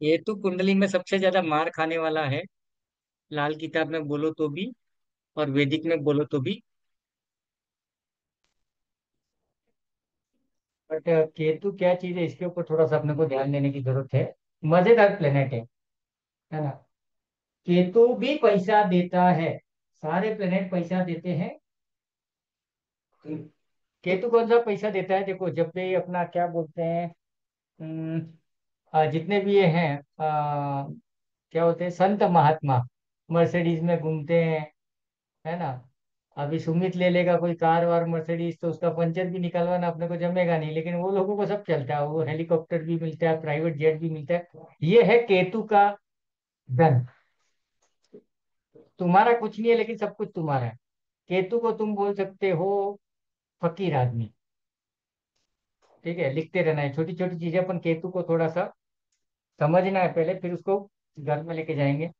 ये तो कुंडली में सबसे ज्यादा मार खाने वाला है। लाल किताब में बोलो तो भी, और वैदिक में बोलो तो भी। बट केतु क्या चीज है, इसके ऊपर थोड़ा सा अपने को ध्यान देने की जरूरत है। मजेदार प्लेनेट है ना। केतु भी पैसा देता है। सारे प्लेनेट पैसा देते हैं। केतु कौन सा पैसा देता है, देखो जब भी अपना क्या बोलते हैं। हम्म, जितने भी ये हैं, क्या होते हैं संत महात्मा, मर्सिडीज में घूमते हैं, है ना। अभी सुमित ले लेगा कोई कार वार मर्सिडीज, तो उसका पंचर भी निकलवाना अपने को जमेगा नहीं, लेकिन वो लोगों को सब चलता है, वो हेलीकॉप्टर भी मिलता है, प्राइवेट जेट भी मिलता है। ये है केतु का धन। तुम्हारा कुछ नहीं है, लेकिन सब कुछ तुम्हारा है। केतु को तुम बोल सकते हो फकीर आदमी। ठीक है, लिखते रहना है छोटी छोटी चीजें, अपन केतु को थोड़ा सा समझना है पहले, फिर उसको घर में लेके जाएंगे।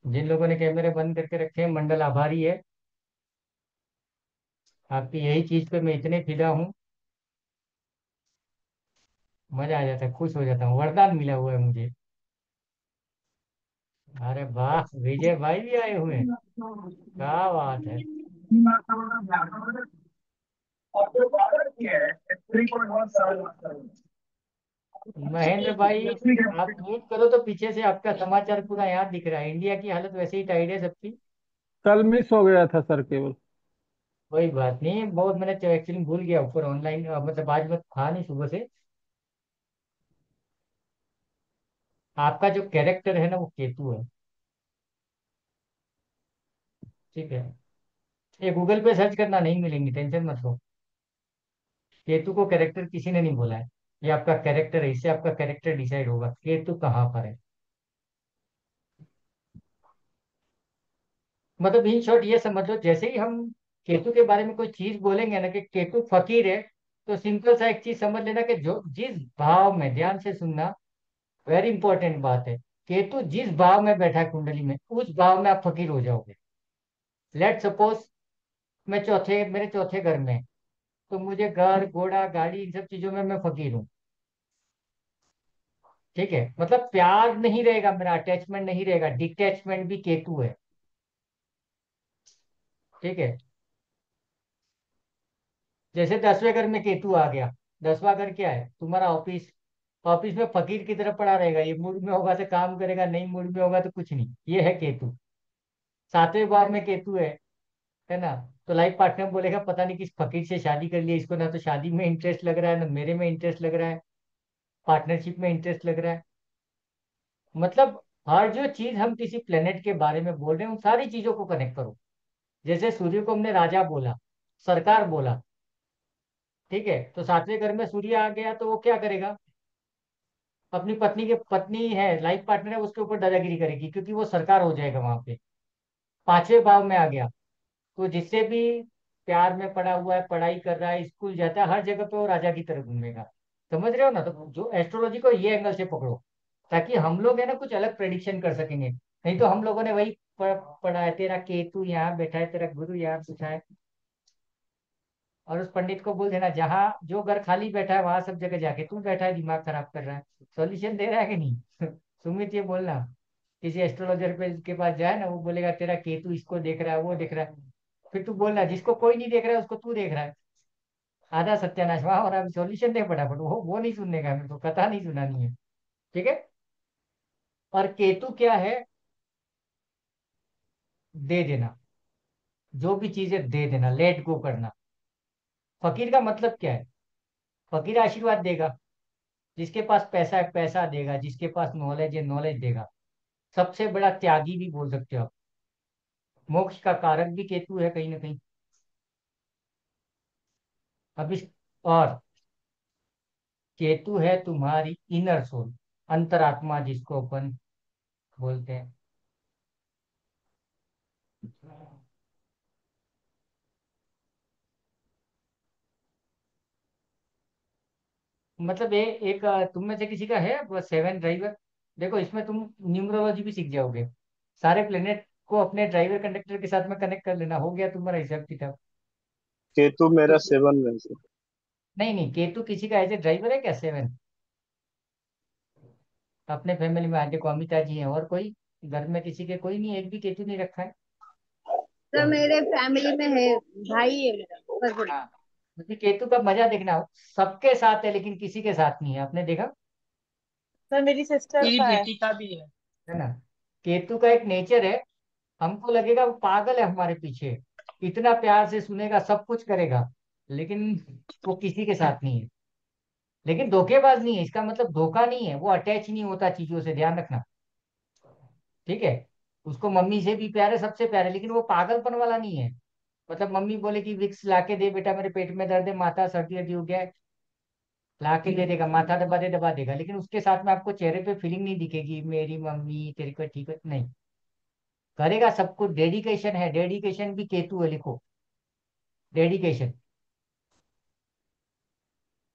जिन लोगों ने कैमरे बंद करके रखे हैं, मंडल आभारी है। आपकी यही चीज पे मैं इतने फिदा हूँ। मजा आ जाता है, खुश हो जाता हूँ, वरदान मिला हुआ है मुझे। अरे वाह, विजय भाई भी आए हुए हैं। क्या बात है। महेंद्र भाई, आप म्यूट करो तो पीछे से आपका समाचार पूरा यहाँ दिख रहा है। इंडिया की हालत वैसे ही टाइट है सबकी। कल मिस हो गया था सर केवल। कोई बात नहीं, बहुत मैंने एक्चुअली भूल गया ऊपर ऑनलाइन, मतलब आज मैं था नहीं सुबह से। आपका जो कैरेक्टर है ना, वो केतु है। ठीक है। ये गूगल पे सर्च करना, नहीं मिलेंगी, टेंशन मत लो। केतु को कैरेक्टर किसी ने नहीं बोला है। ये आपका कैरेक्टर है, इससे आपका कैरेक्टर डिसाइड होगा केतु कहाँ पर है। मतलब इन शॉर्ट ये समझ लो, जैसे ही हम केतु के बारे में कोई चीज बोलेंगे ना कि केतु फकीर है, तो सिंपल सा एक चीज समझ लेना कि जो जिस भाव में, ध्यान से सुनना, वेरी इंपॉर्टेंट बात है। केतु जिस भाव में बैठा है कुंडली में, उस भाव में आप फकीर हो जाओगे। लेट सपोज मैं चौथे, मेरे चौथे घर में, तो मुझे घर घोड़ा गाड़ी इन सब चीजों में मैं फकीर हूँ। ठीक है, मतलब प्यार नहीं रहेगा मेरा, अटैचमेंट नहीं रहेगा, डिटैचमेंट भी केतु है। ठीक है। जैसे 10वें घर में केतु आ गया। 10वां घर क्या है तुम्हारा, ऑफिस। ऑफिस में फकीर की तरफ पड़ा रहेगा, ये मूड में होगा तो काम करेगा, नहीं मूड में होगा तो कुछ नहीं। ये है केतु। 7वें भाव में केतु है ना। तो लाइफ पार्टनर बोलेगा पता नहीं किस फकीर से शादी कर लिया, इसको ना तो शादी में इंटरेस्ट लग रहा है, ना मेरे में इंटरेस्ट लग रहा है, पार्टनरशिप में इंटरेस्ट लग रहा है। मतलब हर जो चीज हम किसी प्लेनेट के बारे में बोल रहे हैं, उन सारी चीजों को कनेक्ट करो। जैसे सूर्य को हमने राजा बोला, सरकार बोला। ठीक है, तो 7वें घर में सूर्य आ गया तो वो क्या करेगा, अपनी पत्नी के, पत्नी है लाइफ पार्टनर है, उसके ऊपर दादागिरी करेगी, क्योंकि वो सरकार हो जाएगा वहां पे। 5वें भाव में आ गया, तो जिससे भी प्यार में पड़ा हुआ है, पढ़ाई कर रहा है, स्कूल जाता है, हर जगह पे वो राजा की तरह घूमेगा। समझ रहे हो ना, तो जो एस्ट्रोलॉजी को ये एंगल से पकड़ो, ताकि हम लोग है ना कुछ अलग प्रेडिक्शन कर सकेंगे। नहीं तो हम लोगों ने वही पढ़ा है, तेरा केतु यहाँ बैठा है, तेरा गुरु यहाँ बैठा है। और उस पंडित को बोल देना, जहाँ जो घर खाली बैठा है वहां सब जगह जाके तू बैठा है, दिमाग खराब कर रहा है। सॉल्यूशन दे रहा है कि नहीं। सुमित ये बोलना, किसी एस्ट्रोलॉजर पे के पास जाए ना, वो बोलेगा तेरा केतु इसको देख रहा है, वो देख रहा है। फिर तू बोलना, जिसको कोई नहीं देख रहा है उसको तू देख रहा है। आधा सत्यानाश वहां, और अभी सॉल्यूशन दे फटाफट, वो नहीं सुनने का, मेरे को कथा नहीं सुनानी है। ठीक है। और केतु क्या है, दे देना। जो भी चीजें दे देना, लेट गो करना। फकीर का मतलब क्या है, फकीर आशीर्वाद देगा। जिसके पास पैसा है पैसा देगा, जिसके पास नॉलेज है नॉलेज देगा। सबसे बड़ा त्यागी भी बोल सकते हो आप। मोक्ष का कारक भी केतु है कहीं ना कहीं। अब इस, और केतु है तुम्हारी इनर सोल, अंतरात्मा जिसको अपन बोलते हैं। मतलब ये एक तुम में से किसी का है 7 ड्राइवर। देखो इसमें तुम न्यूमरोलॉजी भी सीख जाओगे। सारे प्लेनेट को अपने ड्राइवर कंडक्टर के साथ में कनेक्ट कर लेना, हो गया तुम्हारा हिसाब किताब। केतु मेरा 7 में से। नहीं नहीं, केतु किसी का ऐसे ड्राइवर है क्या 7? अपने फैमिली में आंटी को अमिता जी हैं, और कोई घर में किसी के कोई नहीं, एक भी केतु नहीं रखा है? तो मेरे फैमिली में है, भाई है मेरा बस बड़ी। हाँ, क्योंकि केतु का मजा देखना, सबके साथ है लेकिन किसी के साथ नहीं है, आपने देखा? सर मेरी सिस्टर मेरी का है। बेटी का भी है। है ना? केतु का एक नेचर है, हमको लगेगा वो पागल है हमारे पीछे, इतना प्यार से सुनेगा, सब कुछ करेगा, लेकिन वो किसी के साथ नहीं है। लेकिन धोखेबाज नहीं है, इसका मतलब धोखा नहीं है, वो अटैच नहीं होता चीजों से, ध्यान रखना। ठीक है? उसको मम्मी से भी प्यार है, सबसे प्यार है, लेकिन वो पागलपन वाला नहीं है। मतलब मम्मी बोले कि विक्स ला के दे बेटा, मेरे पेट में दर्द है, माथा सर्दी वर्दी हो गया है, ला के दे देगा, माथा दबा देगा, लेकिन उसके साथ में आपको चेहरे पे फीलिंग नहीं दिखेगी, मेरी मम्मी तेरे को ठीक है, नहीं। करेगा सब कुछ, डेडिकेशन है, डेडिकेशन भी केतु है, लिखो, डेडिकेशन।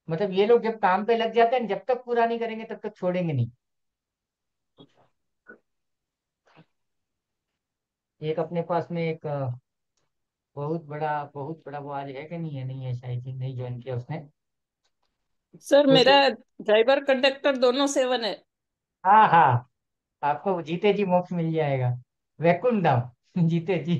मतलब ये लोग जब काम पे लग जाते हैं, जब तक पूरा नहीं करेंगे तब तक छोड़ेंगे नहीं। एक अपने पास में एक बहुत बड़ा वो आज है कि नहीं है, नहीं है शायद ही, नहीं ज्वाइन किया उसने। सर तो मेरा ड्राइवर कंडक्टर दोनों 7 है। हाँ हाँ, आपको जीते जी मोक्ष मिल जाएगा, वैकुंठम जीते जी।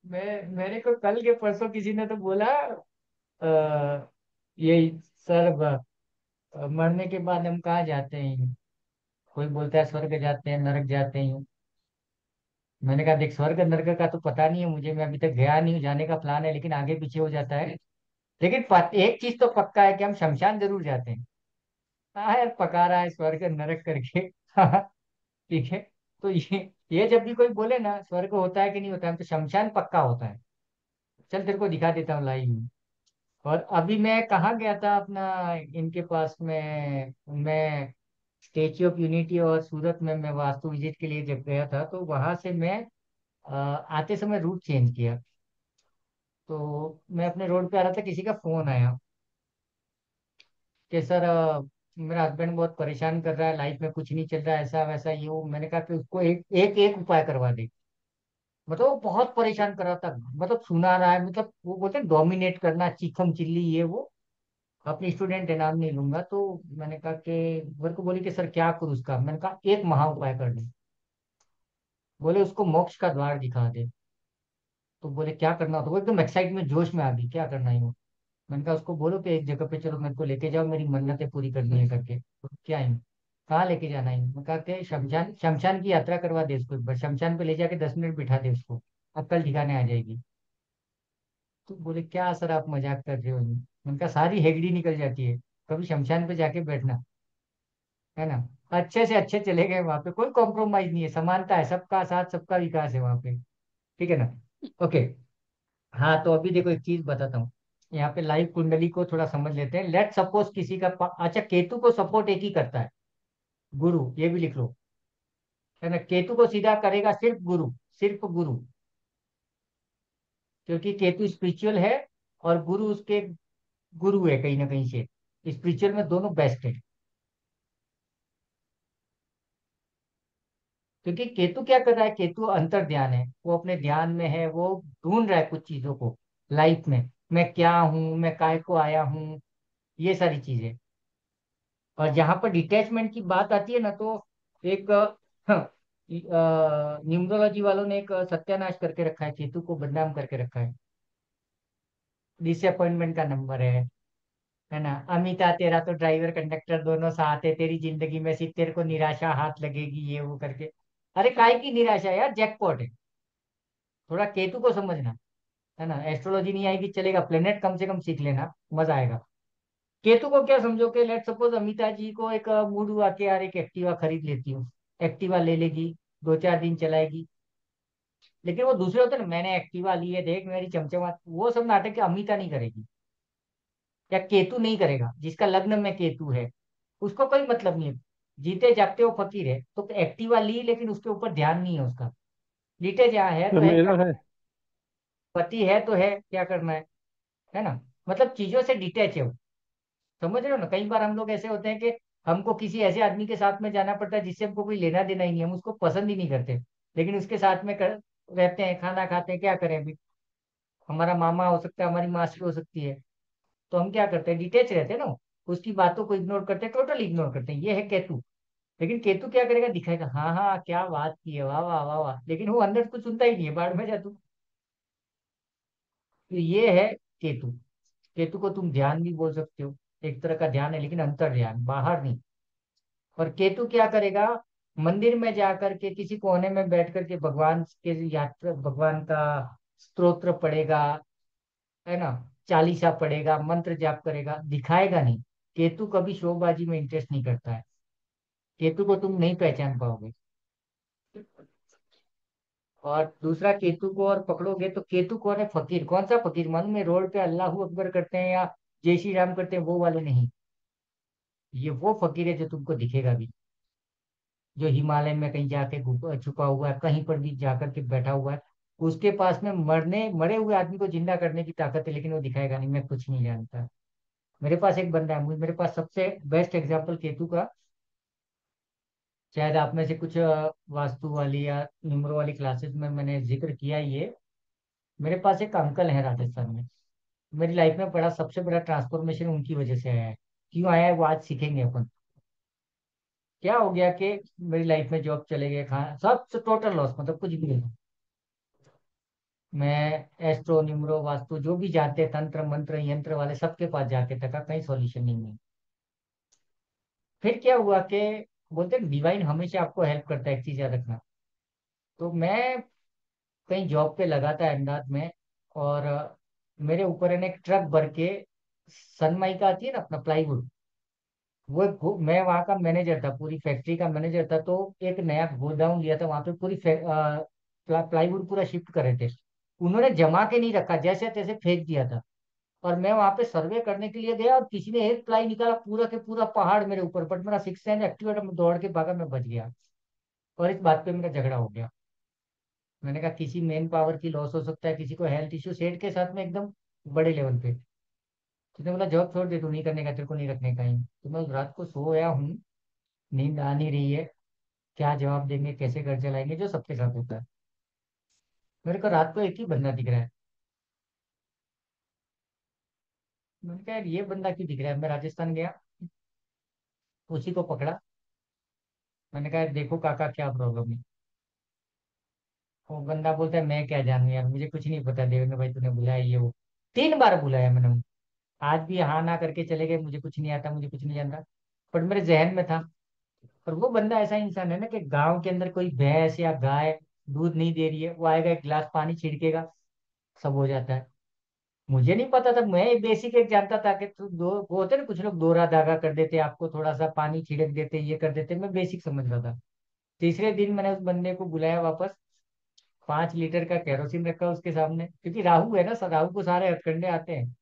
मेरे को कल के परसों किसी ने तो बोला, यही सर, मरने के बाद हम कहाँ जाते हैं? कोई बोलता है स्वर्ग जाते हैं, नरक जाते हैं। मैंने कहा देख, स्वर्ग नरक का तो पता नहीं है मुझे, मैं अभी तक गया नहीं हूँ, जाने का प्लान है लेकिन आगे पीछे हो जाता है। लेकिन एक चीज तो पक्का है कि हम शमशान जरूर जाते हैं। हाँ यार, पका रहा है स्वर्ग नरक करके। हाँ, ठीक है। तो ये जब भी कोई बोले ना स्वर्ग होता है कि नहीं होता है, तो शमशान पक्का होता है। चल तेरे को दिखा देता हूँ लाइव में। और अभी मैं कहाँ गया था अपना, इनके पास में मैं स्टेच्यू ऑफ यूनिटी और सूरत में मैं वास्तु विजिट के लिए जब गया था, तो वहां से मैं आते समय रूट चेंज किया। तो मैं अपने रोड पे आ रहा था, किसी का फोन आया कि सर, मेरा हस्बैंड बहुत परेशान कर रहा है, लाइफ में कुछ नहीं चल रहा है, ऐसा वैसा ये वो। मैंने कहा कि उसको एक एक एक उपाय करवा दे। मतलब वो बहुत परेशान कर रहा था, मतलब सुना रहा है, मतलब वो बोलते हैं डोमिनेट करना, चीखम चिल्ली ये वो। अपनी स्टूडेंट है, नाम नहीं लूंगा। तो मैंने कहा कि मेरे को बोली कि सर क्या करूँ उसका? मैंने कहा एक महा उपाय कर दे। बोले उसको मोक्ष का द्वार दिखा दे। तो बोले क्या करना होता? वो एकदम एक्साइटमेंट जोश में आ गई, क्या करना है वो? मैंने कहा उसको बोलो कि एक जगह पे चलो, मेरे को लेके जाओ, मेरी मन्नतें पूरी करनी है करके। तो क्या है, कहाँ लेके जाना है? मैं कहा कि शमशान, शमशान की यात्रा करवा दे उसको, एक बार शमशान पे ले जाके 10 मिनट बिठा दे उसको, अक्ल ठिकाने आ जाएगी। तो बोले क्या सर आप मजाक कर रहे हो? मैंने कहा सारी हेगड़ी निकल जाती है, कभी शमशान पे जाके बैठना, है ना? अच्छे से अच्छे चले गए, वहां पे कोई कॉम्प्रोमाइज नहीं है, समानता है, सबका साथ सबका विकास है वहां पे। ठीक है ना? ओके। हाँ, तो अभी देखो एक चीज बताता हूँ, यहाँ पे लाइव कुंडली को थोड़ा समझ लेते हैं। लेट सपोज किसी का अच्छा, केतु को सपोर्ट एक ही करता है, गुरु, ये भी लिख लो, है ना? केतु को सीधा करेगा सिर्फ गुरु, सिर्फ गुरु, क्योंकि केतु स्पिरिचुअल है और गुरु उसके गुरु है कहीं ना कहीं से। स्पिरिचुअल में दोनों बेस्ट है। क्योंकि केतु क्या कर रहा है, केतु अंतर ध्यान है, वो अपने ध्यान में है, वो ढूंढ रहा है कुछ चीजों को लाइफ में। मैं क्या हूँ, मैं काय को आया हूँ, ये सारी चीजें। और जहां पर डिटैचमेंट की बात आती है ना, तो एक न्यूमरोलॉजी वालों ने एक सत्यानाश करके रखा है, केतु को बदनाम करके रखा है। डिसअपॉइंटमेंट का नंबर है ना? अमिता तेरा तो ड्राइवर कंडक्टर दोनों साथ है, तेरी जिंदगी में सिर्फ तेरे को निराशा हाथ लगेगी, ये वो करके। अरे काय की निराशा यार, जैकपॉट है। थोड़ा केतु को समझना, है ना? एस्ट्रोलॉजी नहीं आएगी चलेगा, प्लेनेट कम से कम सीख लेना, मजा आएगा। केतु को क्या समझो कि लेट सपोज अमिता जी को एक मूड हुआ कि यार एक एक्टिवा खरीद लेती हूँ, एक्टिवा ले लेगी, 2 4 दिन चलाएगी। लेकिन वो दूसरे होते हैं ना, मैंने एक्टिवा ली है, देख मेरी चमचमा, वो सब नाटक के अमिता नहीं करेगी, या केतु नहीं करेगा। जिसका लग्न में केतु है उसको कोई मतलब नहीं है, जीते जागते वो फकीर है। तो एक्टिवा ली लेकिन उसके ऊपर ध्यान नहीं है उसका, लीटे जहाँ है तो तो है, क्या मेरा है। पति है तो है, क्या करना है ना? मतलब चीजों से डिटैच है वो। समझ रहे हो ना? कई बार हम लोग ऐसे होते हैं कि हमको किसी ऐसे आदमी के साथ में जाना पड़ता है जिससे हमको कोई लेना देना ही नहीं है, हम उसको पसंद ही नहीं करते, लेकिन उसके साथ में रहते हैं, खाना खाते हैं, क्या करें अभी। हमारा मामा हो सकता है, हमारी मासी हो सकती है, तो हम क्या करते हैं, डिटेच रहते हैं ना, उसकी बातों को इग्नोर करते हैं, टोटल इग्नोर करते हैं। ये है केतु। लेकिन केतु क्या करेगा, दिखाएगा हाँ हाँ क्या बात की है, वाह वाह वाह वाह, लेकिन वो अंदर कुछ सुनता ही नहीं है, बाढ़ में जा तू। तो ये है केतु। केतु को तुम ध्यान भी बोल सकते हो, एक तरह का ध्यान है, लेकिन अंतर ध्यान, बाहर नहीं। और केतु क्या करेगा, मंदिर में जाकर के किसी कोने में बैठ करके भगवान के यात्रा, भगवान का स्तोत्र पढ़ेगा, है ना, चालीसा पढ़ेगा, मंत्र जाप करेगा, दिखाएगा नहीं। केतु कभी शोबाजी में इंटरेस्ट नहीं करता है। केतु को तुम नहीं पहचान पाओगे। और दूसरा, केतु को और पकड़ोगे तो केतु कौन है, फकीर। कौन सा फकीर, मालूम है, रोड पे अल्लाह अकबर करते हैं या जय श्री राम करते हैं, वो वाले नहीं। ये वो फकीर है जो तुमको दिखेगा भी, जो हिमालय में कहीं जाके छुपा हुआ है, कहीं पर भी जाकर के बैठा हुआ है। उसके पास में मरे हुए आदमी को जिंदा करने की ताकत है, लेकिन वो दिखाएगा नहीं, मैं कुछ नहीं जानता। मेरे पास एक बंदा है, मेरे पास सबसे बेस्ट एग्जाम्पल केतु का, शायद आप में से कुछ वास्तु वाली या न्यूमरो वाली क्लासेस में मैंने जिक्र किया ही है। मेरे पास एक अंकल है राजस्थान में, मेरी लाइफ में बड़ा सबसे बड़ा ट्रांसफॉर्मेशन उनकी वजह से आया है। क्यों आया है वो आज सीखेंगे अपन। क्या हो गया कि मेरी लाइफ में जॉब चले गए, खाना सब टोटल लॉस, मतलब कुछ भी नहीं। मैं एस्ट्रो न्यूमरो वास्तु जो भी जानते हैं, तंत्र मंत्र यंत्र वाले सबके पास जाके थका, कहीं सॉल्यूशन नहीं है। फिर क्या हुआ कि बोलते हैं डिवाइन हमेशा आपको हेल्प करता है, एक चीज याद रखना। तो मैं कहीं जॉब पे लगा था अहमदाबाद में, और मेरे ऊपर है ना एक ट्रक भर के सनमाइका आती है ना, अपना प्लाईवुड, मैं वहाँ का मैनेजर था, पूरी फैक्ट्री का मैनेजर था। तो एक नया गोडाउन लिया था वहां पे, पूरी प्लाईवुड पूरा शिफ्ट कर रहे थे। उन्होंने जमा के नहीं रखा, जैसे तैसे फेंक दिया था। और मैं वहां पे सर्वे करने के लिए गया, और किसी ने एक प्लाई निकाला, पूरा के पूरा पहाड़ मेरे ऊपर, बट मेरा सिक्स सेंस एक्टिवेट, मैं दौड़ के भागा, मैं बच गया। और इस बात पे मेरा झगड़ा हो गया। मैंने कहा किसी मेन पावर की लॉस हो सकता है, किसी को हेल्थ इश्यू, सेठ के साथ में एकदम बड़े लेवल पे। उसने बोला जॉब छोड़ दे, तू नहीं करने का, तेरे को नहीं रखने का ही। तो मैं उस रात को सोया हूँ, नींद आ नहीं रही है, क्या जवाब देंगे, कैसे घर चलाएंगे, जो सबके साथ होता है। मेरे को रात को एक ही बंदा दिख रहा है। मैंने कहा यार ये बंदा क्यों दिख रहा है। मैं राजस्थान गया, उसी को पकड़ा। मैंने कहा यार देखो काका क्या प्रॉब्लम है। वो बंदा बोलता है मैं क्या जानू यार, मुझे कुछ नहीं पता, देवेंद्र भाई तूने बुलाया ये वो। 3 बार बुलाया मैंने उनको। आज भी हाँ ना करके चले गए, मुझे कुछ नहीं आता, मुझे कुछ नहीं जानता। पर मेरे जहन में था। और वो बंदा ऐसा इंसान है ना कि गांव के अंदर कोई भैंस या गाय दूध नहीं दे रही है, वो आएगा एक गिलास पानी छिड़केगा, सब हो जाता है। मुझे नहीं पता था, मैं बेसिक एक जानता था कि तो दो वो होते ना, कुछ लोग दोहरा धागा कर देते, आपको थोड़ा सा पानी छिड़क देते, ये कर देते, मैं बेसिक समझ रहा था। तीसरे दिन मैंने उस बंदे को बुलाया वापस, 5 लीटर का केरोसिन रखा उसके सामने, क्योंकि राहु है ना, राहु को सारे हथकंडे आते हैं।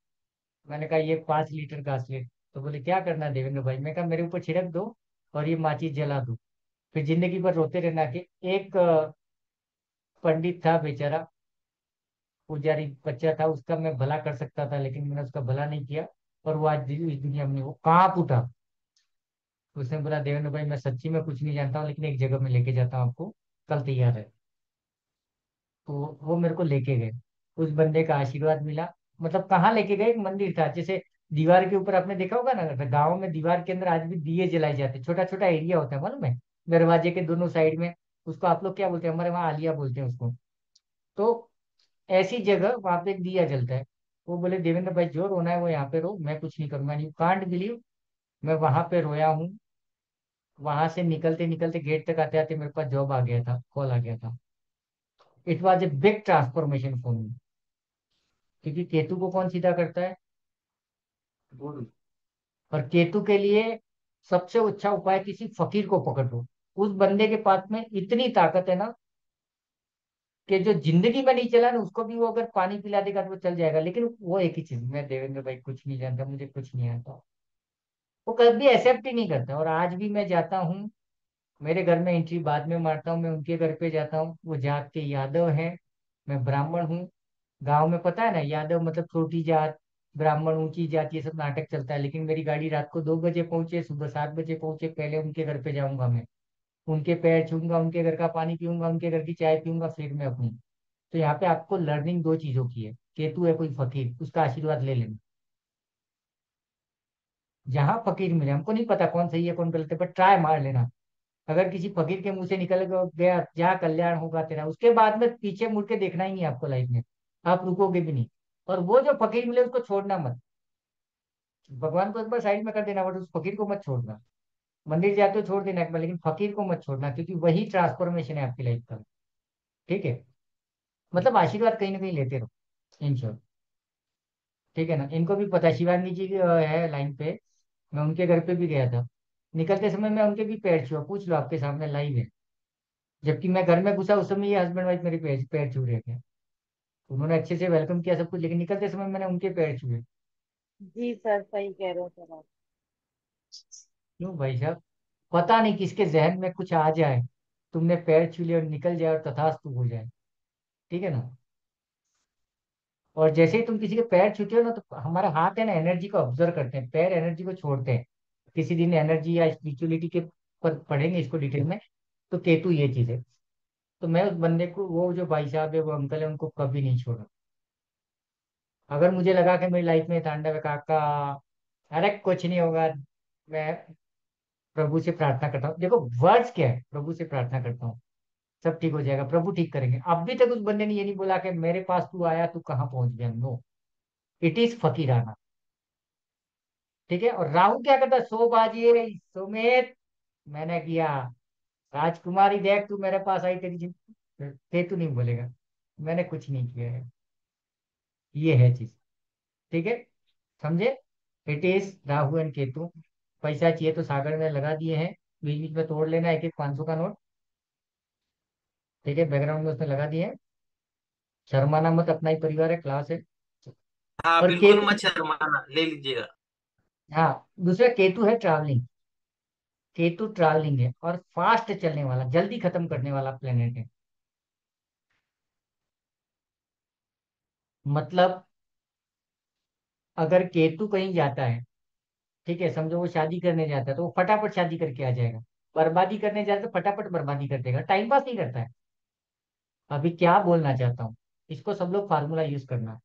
मैंने कहा ये 5 लीटर का असली। तो बोले क्या करना है देवेंद्र भाई। मैं कहा मेरे ऊपर छिड़क दो और ये माचिस जला दो, फिर जिंदगी भर रोते रहना। कि एक पंडित था बेचारा, पुजारी बच्चा था, उसका मैं भला कर सकता था, लेकिन मैंने उसका भला नहीं किया। और वो आज इस दुनिया में वो कांप उठा। उसने बोला देवेंद्र भाई मैं सच्ची में कुछ नहीं जानता हूँ, लेकिन एक जगह में लेके जाता हूँ आपको, कल तैयार है। तो वो मेरे को लेके गए। उस बंदे का आशीर्वाद मिला। मतलब कहाँ लेके गए, एक मंदिर था, जैसे दीवार के ऊपर आपने देखा होगा ना, गाँव में दीवार के अंदर आज भी दिए जलाए जाते हैं, छोटा छोटा एरिया होता है मालूम है, दरवाजे के दोनों साइड में। उसको आप लोग क्या बोलते हैं, हमारे वहाँ आलिया बोलते हैं उसको। तो ऐसी जगह वहां पे एक दिया जलता है। वो बोले देवेंद्र भाई जो रोना है वो यहाँ पे रो, मैं कुछ नहीं करूंगा। यू कांट बिलीव, मैं वहां पे रोया हूँ। वहां से निकलते निकलते गेट तक आते आते मेरे पास जॉब आ गया था, कॉल आ गया था। It was a big transformation for me. क्योंकि केतु को कौन सीधा करता है, गुरु। और केतु के लिए सबसे अच्छा उपाय, किसी फकीर को पकड़ लो। उस बंदे के पास में इतनी ताकत है ना, कि जो जिंदगी में नहीं चला ना, उसको भी वो अगर पानी पिला देगा तो वो चल जाएगा। लेकिन वो एक ही चीज, मैं देवेंद्र भाई कुछ नहीं जानता, मुझे कुछ नहीं आता। वो कभी एक्सेप्ट ही नहीं करता। और आज भी मैं जाता हूँ, मेरे घर में एंट्री बाद में मारता हूँ, मैं उनके घर पे जाता हूँ, वो जात के यादव हैं, मैं ब्राह्मण हूँ। गांव में पता है ना, यादव मतलब छोटी जात, ब्राह्मण ऊंची जात, ये सब नाटक चलता है। लेकिन मेरी गाड़ी रात को 2 बजे पहुंचे, सुबह 7 बजे पहुंचे, पहले उनके घर पे जाऊंगा मैं, उनके पैर छूंगा, उनके घर का पानी पीऊंगा, उनके घर की चाय पीऊंगा, फिर मैं अपनी। तो यहाँ पे आपको लर्निंग दो चीजों की है। केतु है कोई फकीर, उसका आशीर्वाद ले लेना। जहां फकीर मिले, हमको नहीं पता कौन सही है कौन गलत है, पर ट्राई मार लेना। अगर किसी फकीर के मुंह से निकल गया जहाँ कल्याण होगा तेरा, उसके बाद में पीछे मुड़ के देखना ही नहीं आपको लाइफ में। आप रुकोगे भी नहीं। और वो जो फकीर मिले उसको छोड़ना मत। भगवान को एक बार साइड में कर देना, बट उस फकीर को मत छोड़ना। मंदिर जाते हो छोड़ देना एक बार, लेकिन फकीर को मत छोड़ना, क्योंकि वही ट्रांसफॉर्मेशन है आपकी लाइफ का। ठीक है। मतलब आशीर्वाद कहीं ना कहीं लेते रहो, इन शॉर्ट। ठीक है ना। इनको भी पता है, शिवांगी जी है लाइन पे। मैं उनके घर पे भी गया था। निकलते समय मैं उनके भी पैर छुआ, पूछ लो आपके सामने लाइव है। जबकि मैं घर में घुसा उस समय ये हस्बैंड वाइफ मेरे पैर पैर छू रहे थे। उन्होंने अच्छे से वेलकम किया सब कुछ, लेकिन निकलते समय मैंने उनके पैर छुए। जी सर, सही कह रहे हो सर आप। क्यों भाई साहब? पता नहीं किसके जहन में कुछ आ जाए, तुमने पैर छू लिया और निकल जाए और तथास्तु हो जाए। ठीक है ना। और जैसे ही तुम किसी के पैर छूते हो ना, तो हमारा हाथ है ना एनर्जी को ऑब्जर्व करते हैं, पैर एनर्जी को छोड़ते हैं। किसी दिन एनर्जी या स्पिरिचुअलिटी के पर पढ़ेंगे इसको डिटेल में। तो केतु ये चीज है। तो मैं उस बंदे को, वो जो भाई साहब है वो अंकल है, उनको कभी नहीं छोड़ा। अगर मुझे लगा कि मेरी लाइफ में तांडव है काका, अरे कुछ नहीं होगा। मैं प्रभु से प्रार्थना करता हूँ, देखो वर्ड्स क्या है, प्रभु से प्रार्थना करता हूँ सब ठीक हो जाएगा, प्रभु ठीक करेंगे। अभी तक उस बंदे ने ये नहीं बोला कि मेरे पास तू आया तू कहाँ पहुंच गया, नो। It is Fakirana. ठीक है। और राहु क्या करता है, सो बाजिए सुमित, मैंने किया। राजकुमारी देख तू मेरे पास आई, तेरी ते तू नहीं बोलेगा मैंने कुछ नहीं किया है। ये है चीज। ठीक है। समझे। It is Rahu and Ketu. पैसा चाहिए तो सागर में लगा दिए हैं। बीच बीच में तोड़ लेना एक एक 500 का नोट। ठीक है। बैकग्राउंड में उसने लगा दिए हैं। शर्माना मत, अपना ही परिवार है, क्लास है। हाँ और बिल्कुल केतु, मत शर्माना, ले लीजिएगा। हाँ, दूसरा केतु है ट्रैवलिंग। केतु ट्रैवलिंग है और फास्ट चलने वाला, जल्दी खत्म करने वाला प्लेनेट है। मतलब अगर केतु कहीं जाता है, ठीक है, समझो वो शादी करने जाता है तो वो फटाफट शादी करके आ जाएगा। बर्बादी करने जाता है तो फटाफट बर्बादी कर देगा, टाइम पास नहीं करता है। अभी क्या बोलना चाहता हूँ, इसको सब लोग फार्मूला यूज करना।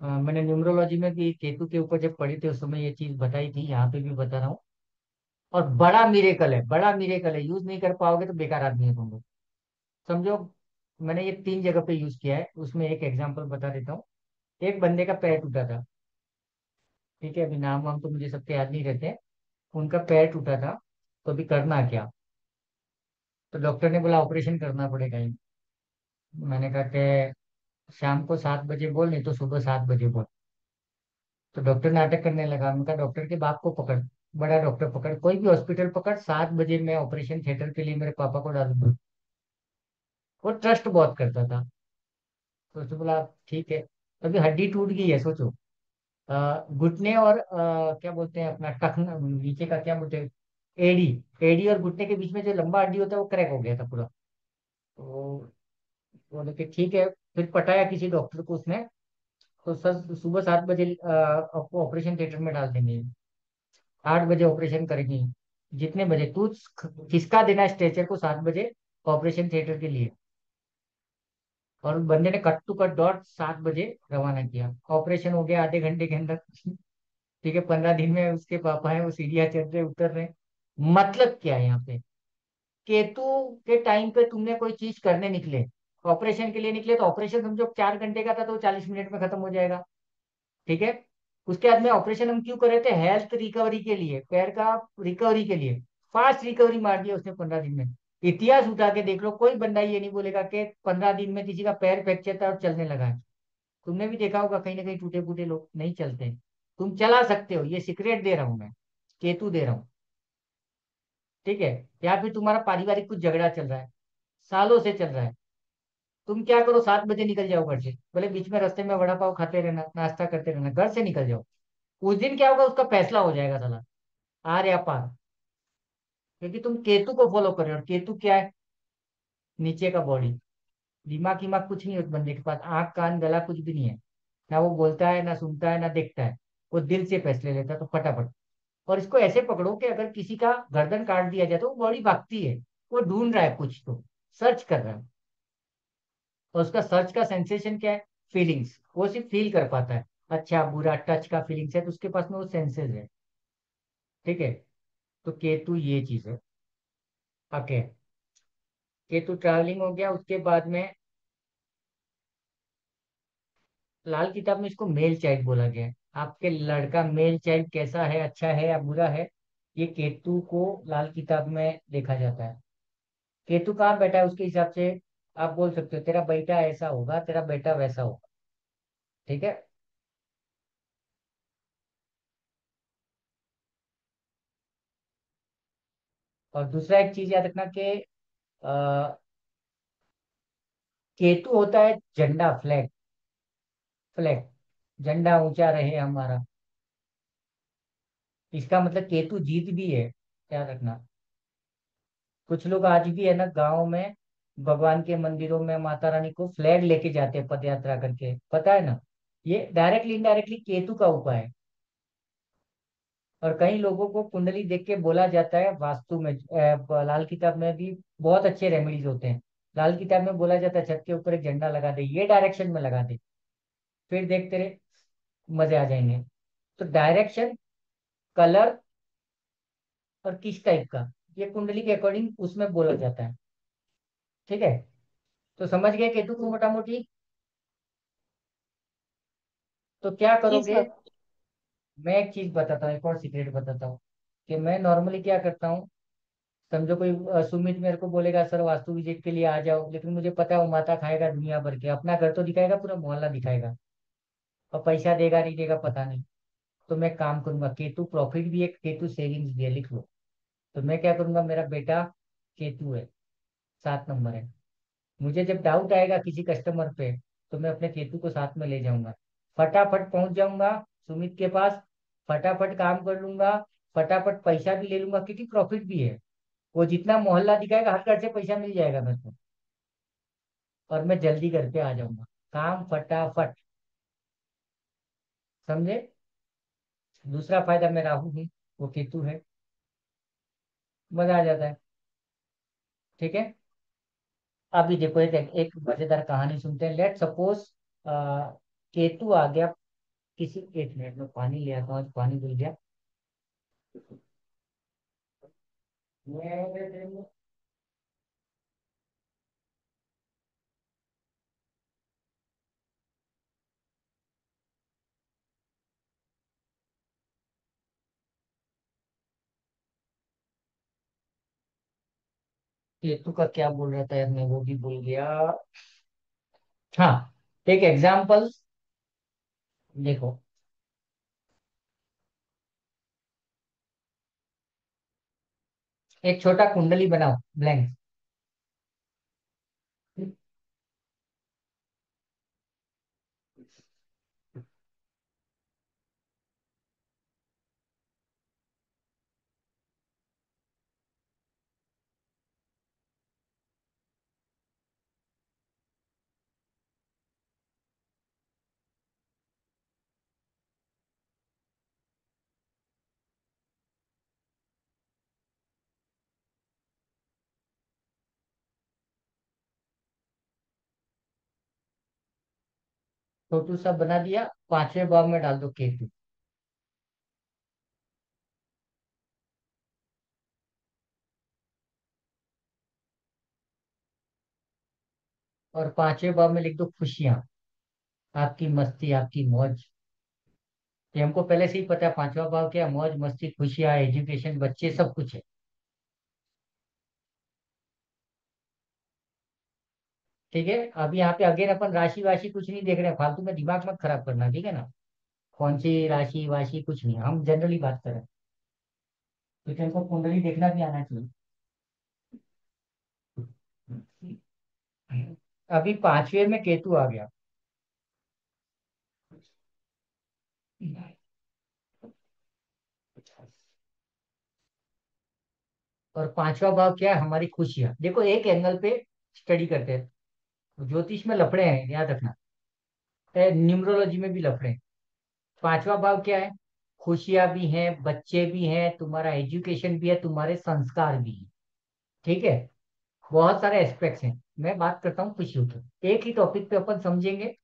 मैंने न्यूमरोलॉजी में भी केतु के ऊपर जब पढ़ी थी उस समय ये चीज बताई थी, यहाँ पे भी बता रहा हूँ। और बड़ा मिरेकल है, बड़ा मिरेकल है, यूज नहीं कर पाओगे तो बेकार आदमी है तुम लोग। समझो। मैंने ये 3 जगह पे यूज किया है, उसमें एक एग्जांपल बता देता हूँ। एक बंदे का पैर टूटा था। ठीक है। अभी नाम वाम तो मुझे सबके याद नहीं रहते। उनका पैर टूटा था। तो अभी करना क्या? तो डॉक्टर ने बोला ऑपरेशन करना पड़ेगा ही। मैंने कहा कि शाम को 7 बजे बोल, नहीं तो सुबह 7 बजे बोल। तो डॉक्टर नाटक करने लगा। मैंने कहा डॉक्टर के बाप को पकड़, बड़ा डॉक्टर पकड़, कोई भी हॉस्पिटल पकड़, 7 बजे मैं ऑपरेशन थिएटर के लिए मेरे पापा को डालूंगा। वो ट्रस्ट बहुत करता था। तो उसने बोला ठीक है। अभी हड्डी टूट गई है, सोचो। घुटने और क्या बोलते हैं अपना टखना, नीचे का क्या बोलते हैं, एडी। एडी और घुटने के बीच में जो लंबा हड्डी होता है वो क्रैक हो गया था पूरा। तो बोले कि ठीक है। फिर पटाया किसी डॉक्टर को उसने। तो सर सुबह 7 बजे आपको ऑपरेशन थिएटर में डाल देंगे। 8 बजे ऑपरेशन करेंगे। जितने बजे तू खिसका देना स्ट्रेचर को 7 बजे ऑपरेशन थिएटर के लिए। और उस बंदे ने कट टू कट डॉट 7 बजे रवाना किया। ऑपरेशन हो गया आधे घंटे के अंदर। ठीक है। 15 दिन में उसके पापा है वो सीढ़ियाँ चढ़ रहे उतर रहे। मतलब क्या है यहाँ पे, केतु के टाइम पे तुमने कोई चीज करने निकले, ऑपरेशन के लिए निकले, तो ऑपरेशन समझो 4 घंटे का था तो 40 मिनट में खत्म हो जाएगा। ठीक है। उसके बाद में ऑपरेशन हम क्यों कर रहे थे, हेल्थ रिकवरी के लिए, पैर का रिकवरी के लिए। फास्ट रिकवरी मार दिया उसने 15 दिन में। इतिहास उठा के देख लो, कोई बंदा ये नहीं बोलेगा कि 15 दिन में किसी का पैर फ्रैक्चर था और चलने लगा है। तुमने भी देखा होगा कहीं ना कहीं टूटे फूटे लोग नहीं चलते। तुम चला सकते हो, ये सीक्रेट दे रहा हूं मैं, केतु दे रहा हूँ। ठीक है। या फिर तुम्हारा पारिवारिक कुछ झगड़ा चल रहा है, सालों से चल रहा है। तुम क्या करो, 7 बजे निकल जाओ घर से, भले बीच में रास्ते में वड़ा पाव खाते रहना, नाश्ता करते रहना, घर से निकल जाओ। उस दिन क्या होगा, उसका फैसला हो जाएगा साला, आर या पार। क्योंकि तुम केतु को फॉलो कर रहे हो, और केतु क्या है, नीचे का बॉडी। दिमाग दिमाग कुछ नहीं है उस बंदे के पास, आंख कान गला कुछ भी नहीं है। ना वो बोलता है, ना सुनता है, ना देखता है। वो दिल से फैसले लेता है, तो फटाफट। और इसको ऐसे पकड़ो कि अगर किसी का गर्दन काट दिया जाए तो वो बॉडी भागती है। वो ढूंढ रहा है कुछ, तो सर्च कर रहा है। और उसका सर्च का सेंसेशन क्या है? फीलिंग्स। वो सिर्फ फील कर पाता है, अच्छा बुरा, टच का फीलिंग्स है, तो उसके पास में वो सेंसेस है। ठीक है। तो केतु ये चीज है। ओके। केतु ट्रैवलिंग हो गया। उसके बाद में लाल किताब में इसको मेल चाइल्ड बोला गया है। आपके लड़का मेल चाइल्ड कैसा है, अच्छा है या बुरा है, ये केतु को लाल किताब में देखा जाता है। केतु कहाँ बैठा है उसके हिसाब से आप बोल सकते हो तेरा बेटा ऐसा होगा, तेरा बेटा वैसा होगा। ठीक है। और दूसरा एक चीज याद रखना कि अ, केतु होता है झंडा, फ्लैग। फ्लैग, झंडा ऊंचा रहे हमारा। इसका मतलब केतु जीत भी है, याद रखना। कुछ लोग आज भी है ना गांव में भगवान के मंदिरों में माता रानी को फ्लैग लेके जाते हैं पद यात्रा करके, पता है ना। ये डायरेक्टली इनडायरेक्टली केतु का उपाय है। और कई लोगों को कुंडली देख के बोला जाता है वास्तु में, लाल किताब में भी बहुत अच्छे रेमेडीज होते हैं। लाल किताब में बोला जाता है छत के ऊपर एक झंडा लगा दे, ये डायरेक्शन में लगा दे, फिर देखते रहे, मजे आ जाएंगे। तो डायरेक्शन, कलर और किस टाइप का, ये कुंडली के अकॉर्डिंग उसमें बोला जाता है। ठीक है। तो समझ गए केतु को मोटा मोटी। तो क्या जी करोगे? सर। मैं एक चीज बताता हूँ, एक और सीक्रेट बताता हूँ कि मैं नॉर्मली क्या करता हूँ। समझो कोई सुमित मेरे को बोलेगा सर वास्तु विजिट के लिए आ जाओ, लेकिन मुझे पता है वो माता खाएगा दुनिया भर के, अपना घर तो दिखाएगा, पूरा मोहल्ला दिखाएगा, और पैसा देगा नहीं देगा पता नहीं। तो मैं काम करूंगा, केतु प्रॉफिट भी है, केतु सेविंग्स भी है, लिख लो। तो मैं क्या करूंगा, मेरा बेटा केतु है, 7 नंबर है। मुझे जब डाउट आएगा किसी कस्टमर पे, तो मैं अपने केतु को साथ में ले जाऊंगा, फटाफट पहुंच जाऊंगा सुमित के पास, फटाफट काम कर लूंगा, फटाफट पैसा भी ले लूंगा, क्योंकि प्रॉफिट भी है। वो जितना मोहल्ला दिखाएगा हर घर से पैसा मिल जाएगा मेरे को, और मैं जल्दी घर पे आ जाऊंगा, काम फटाफट। समझे? दूसरा फायदा मैं राहु हूँ, वो केतु है, मजा आ जाता है। ठीक है। अभी देखो एक मजेदार कहानी सुनते हैं। लेट सपोज केतु आ गया किसी, 1 मिनट में पानी ले आता हूँ, आज पानी भूल गया। केतु का क्या बोल रहा था यार, मैं वो भी भूल गया। हाँ, एक एग्जाम्पल देखो। एक छोटा कुंडली बनाओ, ब्लैंक। छोटू सा बना दिया, 5वें भाव में डाल दो केतु। और 5वें भाव में लिख दो खुशियां, आपकी मस्ती, आपकी मौज। ये हमको पहले से ही पता है, 5वां भाव क्या है, मौज मस्ती खुशियां एजुकेशन बच्चे सब कुछ है। ठीक है। अब यहाँ पे अगेन अपन राशि वाशि कुछ नहीं देख रहे हैं, फालतू में दिमाग मत खराब करना, ठीक है ना। कौन सी राशि वाशि कुछ नहीं, हम जनरली बात कर रहे हैं, क्योंकि हमको कुंडली देखना भी आना चाहिए। अभी 5वें में केतु आ गया। और 5वां भाव क्या है, हमारी खुशियां। देखो एक एंगल पे स्टडी करते हैं, ज्योतिष में लफड़े हैं याद रखना, न्यूमरोलॉजी में भी लफड़े हैं। 5वां भाव क्या है, खुशियां भी हैं, बच्चे भी हैं, तुम्हारा एजुकेशन भी है, तुम्हारे संस्कार भी है। ठीक है। बहुत सारे एस्पेक्ट्स हैं। मैं बात करता हूँ खुशियों की। एक ही टॉपिक पे अपन समझेंगे।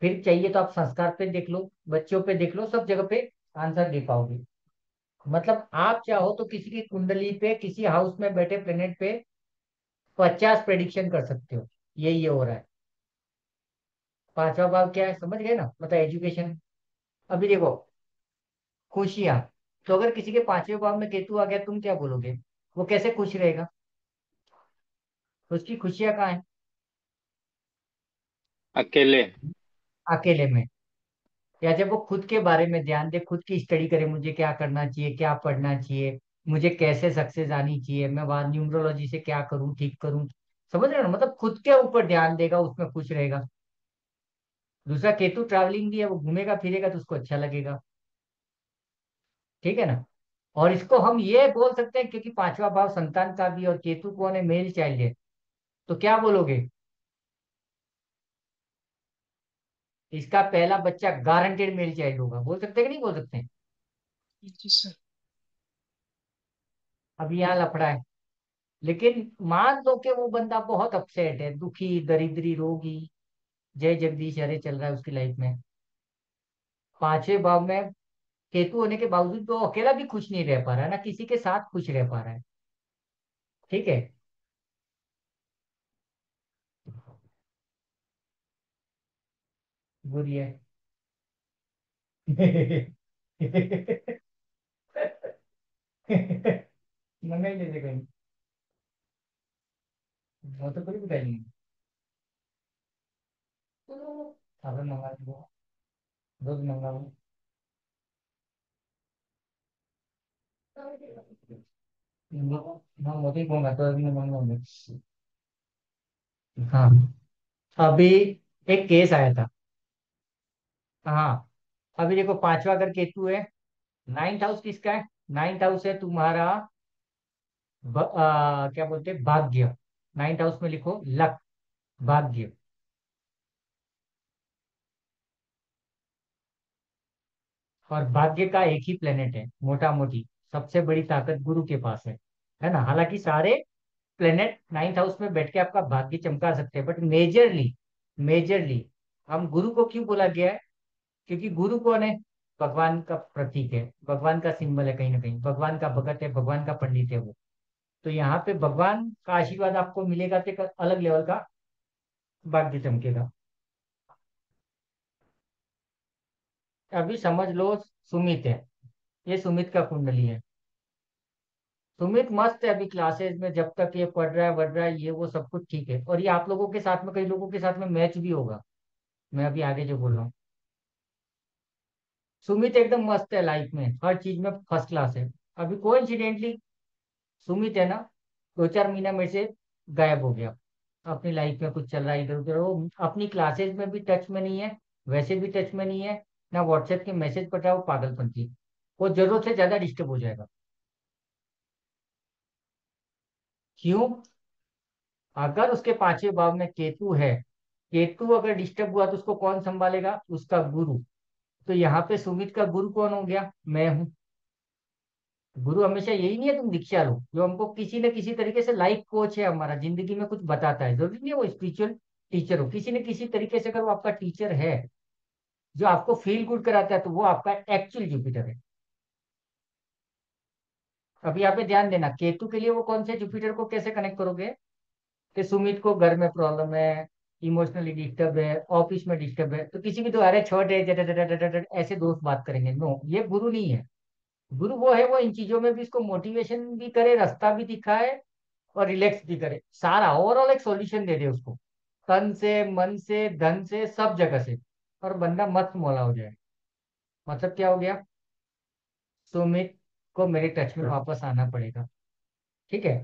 फिर चाहिए तो आप संस्कार पे देख लो, बच्चों पे देख लो, सब जगह पे आंसर दे पाओगे। मतलब आप चाहो तो किसी की कुंडली पे, किसी हाउस में बैठे प्लेनेट पे 50 प्रेडिक्शन कर सकते हो, ये हो रहा है। पांचवा भाव क्या है समझ गए ना, मतलब एजुकेशन। अभी देखो, खुशियां। तो अगर किसी के पांचवें भाव में केतु आ गया, तुम क्या बोलोगे? वो कैसे खुश रहेगा? तो उसकी खुशियां कहाँ है? अकेले। अकेले में। या जब वो खुद के बारे में ध्यान दे, खुद की स्टडी करे, मुझे क्या करना चाहिए, क्या पढ़ना चाहिए, मुझे कैसे सक्सेस आनी चाहिए, मैं वहां न्यूमरोलॉजी से क्या करूं, ठीक करूं। समझ रहे हो ना, मतलब खुद के ऊपर ध्यान देगा, उसमें खुश रहेगा। दूसरा, केतु ट्रैवलिंग भी है, वो घूमेगा फिरेगा तो उसको अच्छा लगेगा। ठीक है ना। और इसको हम ये बोल सकते हैं, क्योंकि पांचवा भाव संतान का भी, और केतु कौन है, मेल चाइल्ड है। तो क्या बोलोगे? इसका पहला बच्चा गारंटेड मेल चाइल्ड होगा, बोल सकते हैं कि नहीं बोल सकते हैं? जी सर। अभी यहाँ लफड़ा है। लेकिन मान लो कि वो बंदा बहुत अपसेट है, दुखी, दरिद्री, रोगी, जय जगदीश हरे चल रहा है उसकी लाइफ में। पांचवें भाव में केतु होने के बावजूद वो अकेला भी खुश नहीं रह पा रहा है ना, किसी के साथ खुश रह पा रहा है। ठीक है। बुरी है। मंगा ही लेते कहीं। वो तो कोई बताई नहीं। साबुन मंगा दो, दूध मंगा लो। हाँ, मोदी को मैं तो अभी मंगा। हाँ। अभी एक केस आया था। हाँ। अभी देखो, पांचवा अगर केतु है, नाइन्थ हाउस किसका है? नाइन्थ हाउस है तुम्हारा क्या बोलते हैं, भाग्य। नाइन्थ हाउस में लिखो लक, भाग्य। और भाग्य का एक ही प्लेनेट है मोटा मोटी, सबसे बड़ी ताकत गुरु के पास है ना। हालांकि सारे प्लेनेट नाइन्थ हाउस में बैठ के आपका भाग्य चमका सकते हैं, बट मेजरली, मेजरली हम गुरु को क्यों बोला गया है? क्योंकि गुरु कौन है? भगवान का प्रतीक है, भगवान का सिंबल है, कहीं ना कहीं भगवान का भगत है, भगवान का पंडित है वो। तो यहाँ पे भगवान का आशीर्वाद आपको मिलेगा तो एक अलग लेवल का भाग्य चमकेगा। अभी समझ लो, सुमित है, ये सुमित का कुंडली है। सुमित मस्त है अभी क्लासेस में, जब तक ये पढ़ रहा है बढ़ रहा है, ये वो सब कुछ ठीक है। और ये आप लोगों के साथ में, कई लोगों के साथ में मैच भी होगा। मैं अभी आगे जो बोल रहा हूँ, सुमित एकदम मस्त है लाइफ में, हर चीज में फर्स्ट क्लास है। अभी कोइंसिडेंटली सुमित है ना, 2-4 महीना में से गायब हो गया। अपनी लाइफ में कुछ चल रहा है इधर उधर, वो अपनी क्लासेस में भी टच में नहीं है, वैसे भी टच में नहीं है, ना व्हाट्सएप के मैसेज पढ़ रहा है, वो पागलपंती। वो जरूरत से ज्यादा डिस्टर्ब हो जाएगा। क्यों? अगर उसके पांचवें भाव में केतु है, केतु अगर डिस्टर्ब हुआ तो उसको कौन संभालेगा? उसका गुरु। तो यहाँ पे सुमित का गुरु कौन हो गया? मैं हूँ। गुरु हमेशा यही नहीं है तुम दीक्षा लो, जो हमको किसी न किसी तरीके से लाइफ कोच है, हमारा जिंदगी में कुछ बताता है, जरूरी नहीं है वो स्पिरिचुअल टीचर हो, किसी न किसी तरीके से अगर वो आपका टीचर है, जो आपको फील गुड कराता है, तो वो आपका एक्चुअल जुपिटर है। अब यहाँ पे ध्यान देना, केतु के लिए वो कौन से जुपिटर को कैसे कनेक्ट करोगे? कि सुमित को घर में प्रॉब्लम है, इमोशनली डिस्टर्ब है, ऑफिस में डिस्टर्ब है, तो किसी भी दो अरे छोटे ऐसे दोस्त बात करेंगे, नो, ये गुरु नहीं है। गुरु वो है, वो इन चीजों में भी इसको मोटिवेशन भी करे, रास्ता भी दिखाए, और रिलैक्स भी करे, सारा ओवरऑल एक सॉल्यूशन दे दे उसको, तन से, मन से, धन से, सब जगह से। और बंदा मस्त मौला हो जाए। मतलब क्या हो गया? सुमित को मेरे टच में वापस आना पड़ेगा। ठीक है।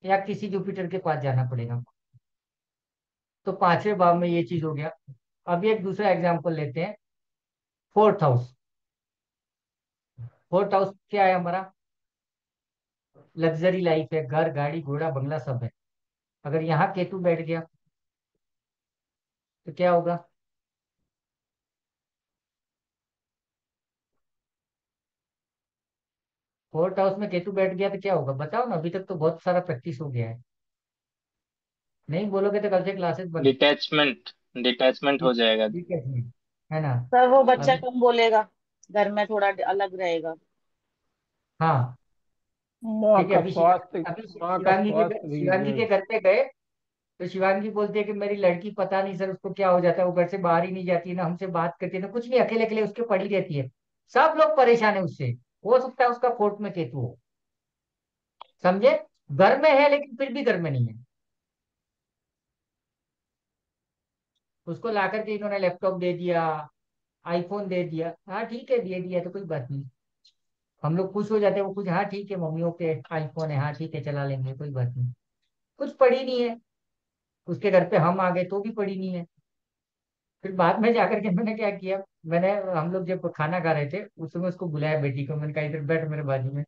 या किसी जुपिटर के पास जाना पड़ेगा। तो पांचवें भाव में ये चीज हो गया। अभी एक दूसरा एग्जांपल लेते हैं, फोर्थ हाउस। फोर्थ हाउस क्या है हमारा? लग्जरी लाइफ है, घर, गाड़ी, घोड़ा, बंगला सब है। अगर यहाँ केतु बैठ गया तो क्या होगा? फोर्थ हाउस में केतु बैठ गया तो क्या होगा बताओ ना, अभी तक तो बहुत सारा प्रैक्टिस हो गया है। नहीं बोलोगे तो कल से क्लासेस बंद। डिटैचमेंट डिटैचमेंट हो जाएगा। ठीक है ठीक है ना। सर वो बच्चा अभी कम बोलेगा, घर में थोड़ा अलग रहेगा। हाँ माँ ठीक है। का अभी स्वास्थ्य, माँ का स्वास्थ्य भी शिवांगी है। के घर पे गए, तो शिवांगी बोलती है कि मेरी लड़की पता नहीं सर उसको क्या हो जाता है, वो घर से बाहर ही नहीं जाती है, ना हमसे बात करती है ना कुछ नहीं, अकेले अकेले उसके पड़ी रहती है। सब लोग परेशान है उससे। हो सकता है उसका कोर्ट में केतु हो। समझे? घर में है लेकिन फिर भी घर में नहीं है। उसको ला करके इन्होंने लैपटॉप दे दिया, आईफोन दे दिया। हाँ ठीक है दे दिया तो कोई बात नहीं। हम लोग खुश हो जाते हैं, वो कुछ हाँ ठीक है मम्मियों के आईफोन है, हाँ ठीक है चला लेंगे कोई बात नहीं। कुछ पड़ी नहीं है। उसके घर पे हम आ गए तो भी पड़ी नहीं है। फिर बाद में जाकर के मैंने क्या किया, मैंने हम लोग जब खाना खा रहे थे उस समय उसको बुलाया बेटी को, मैंने कहा इधर बैठ मेरे बाजू में।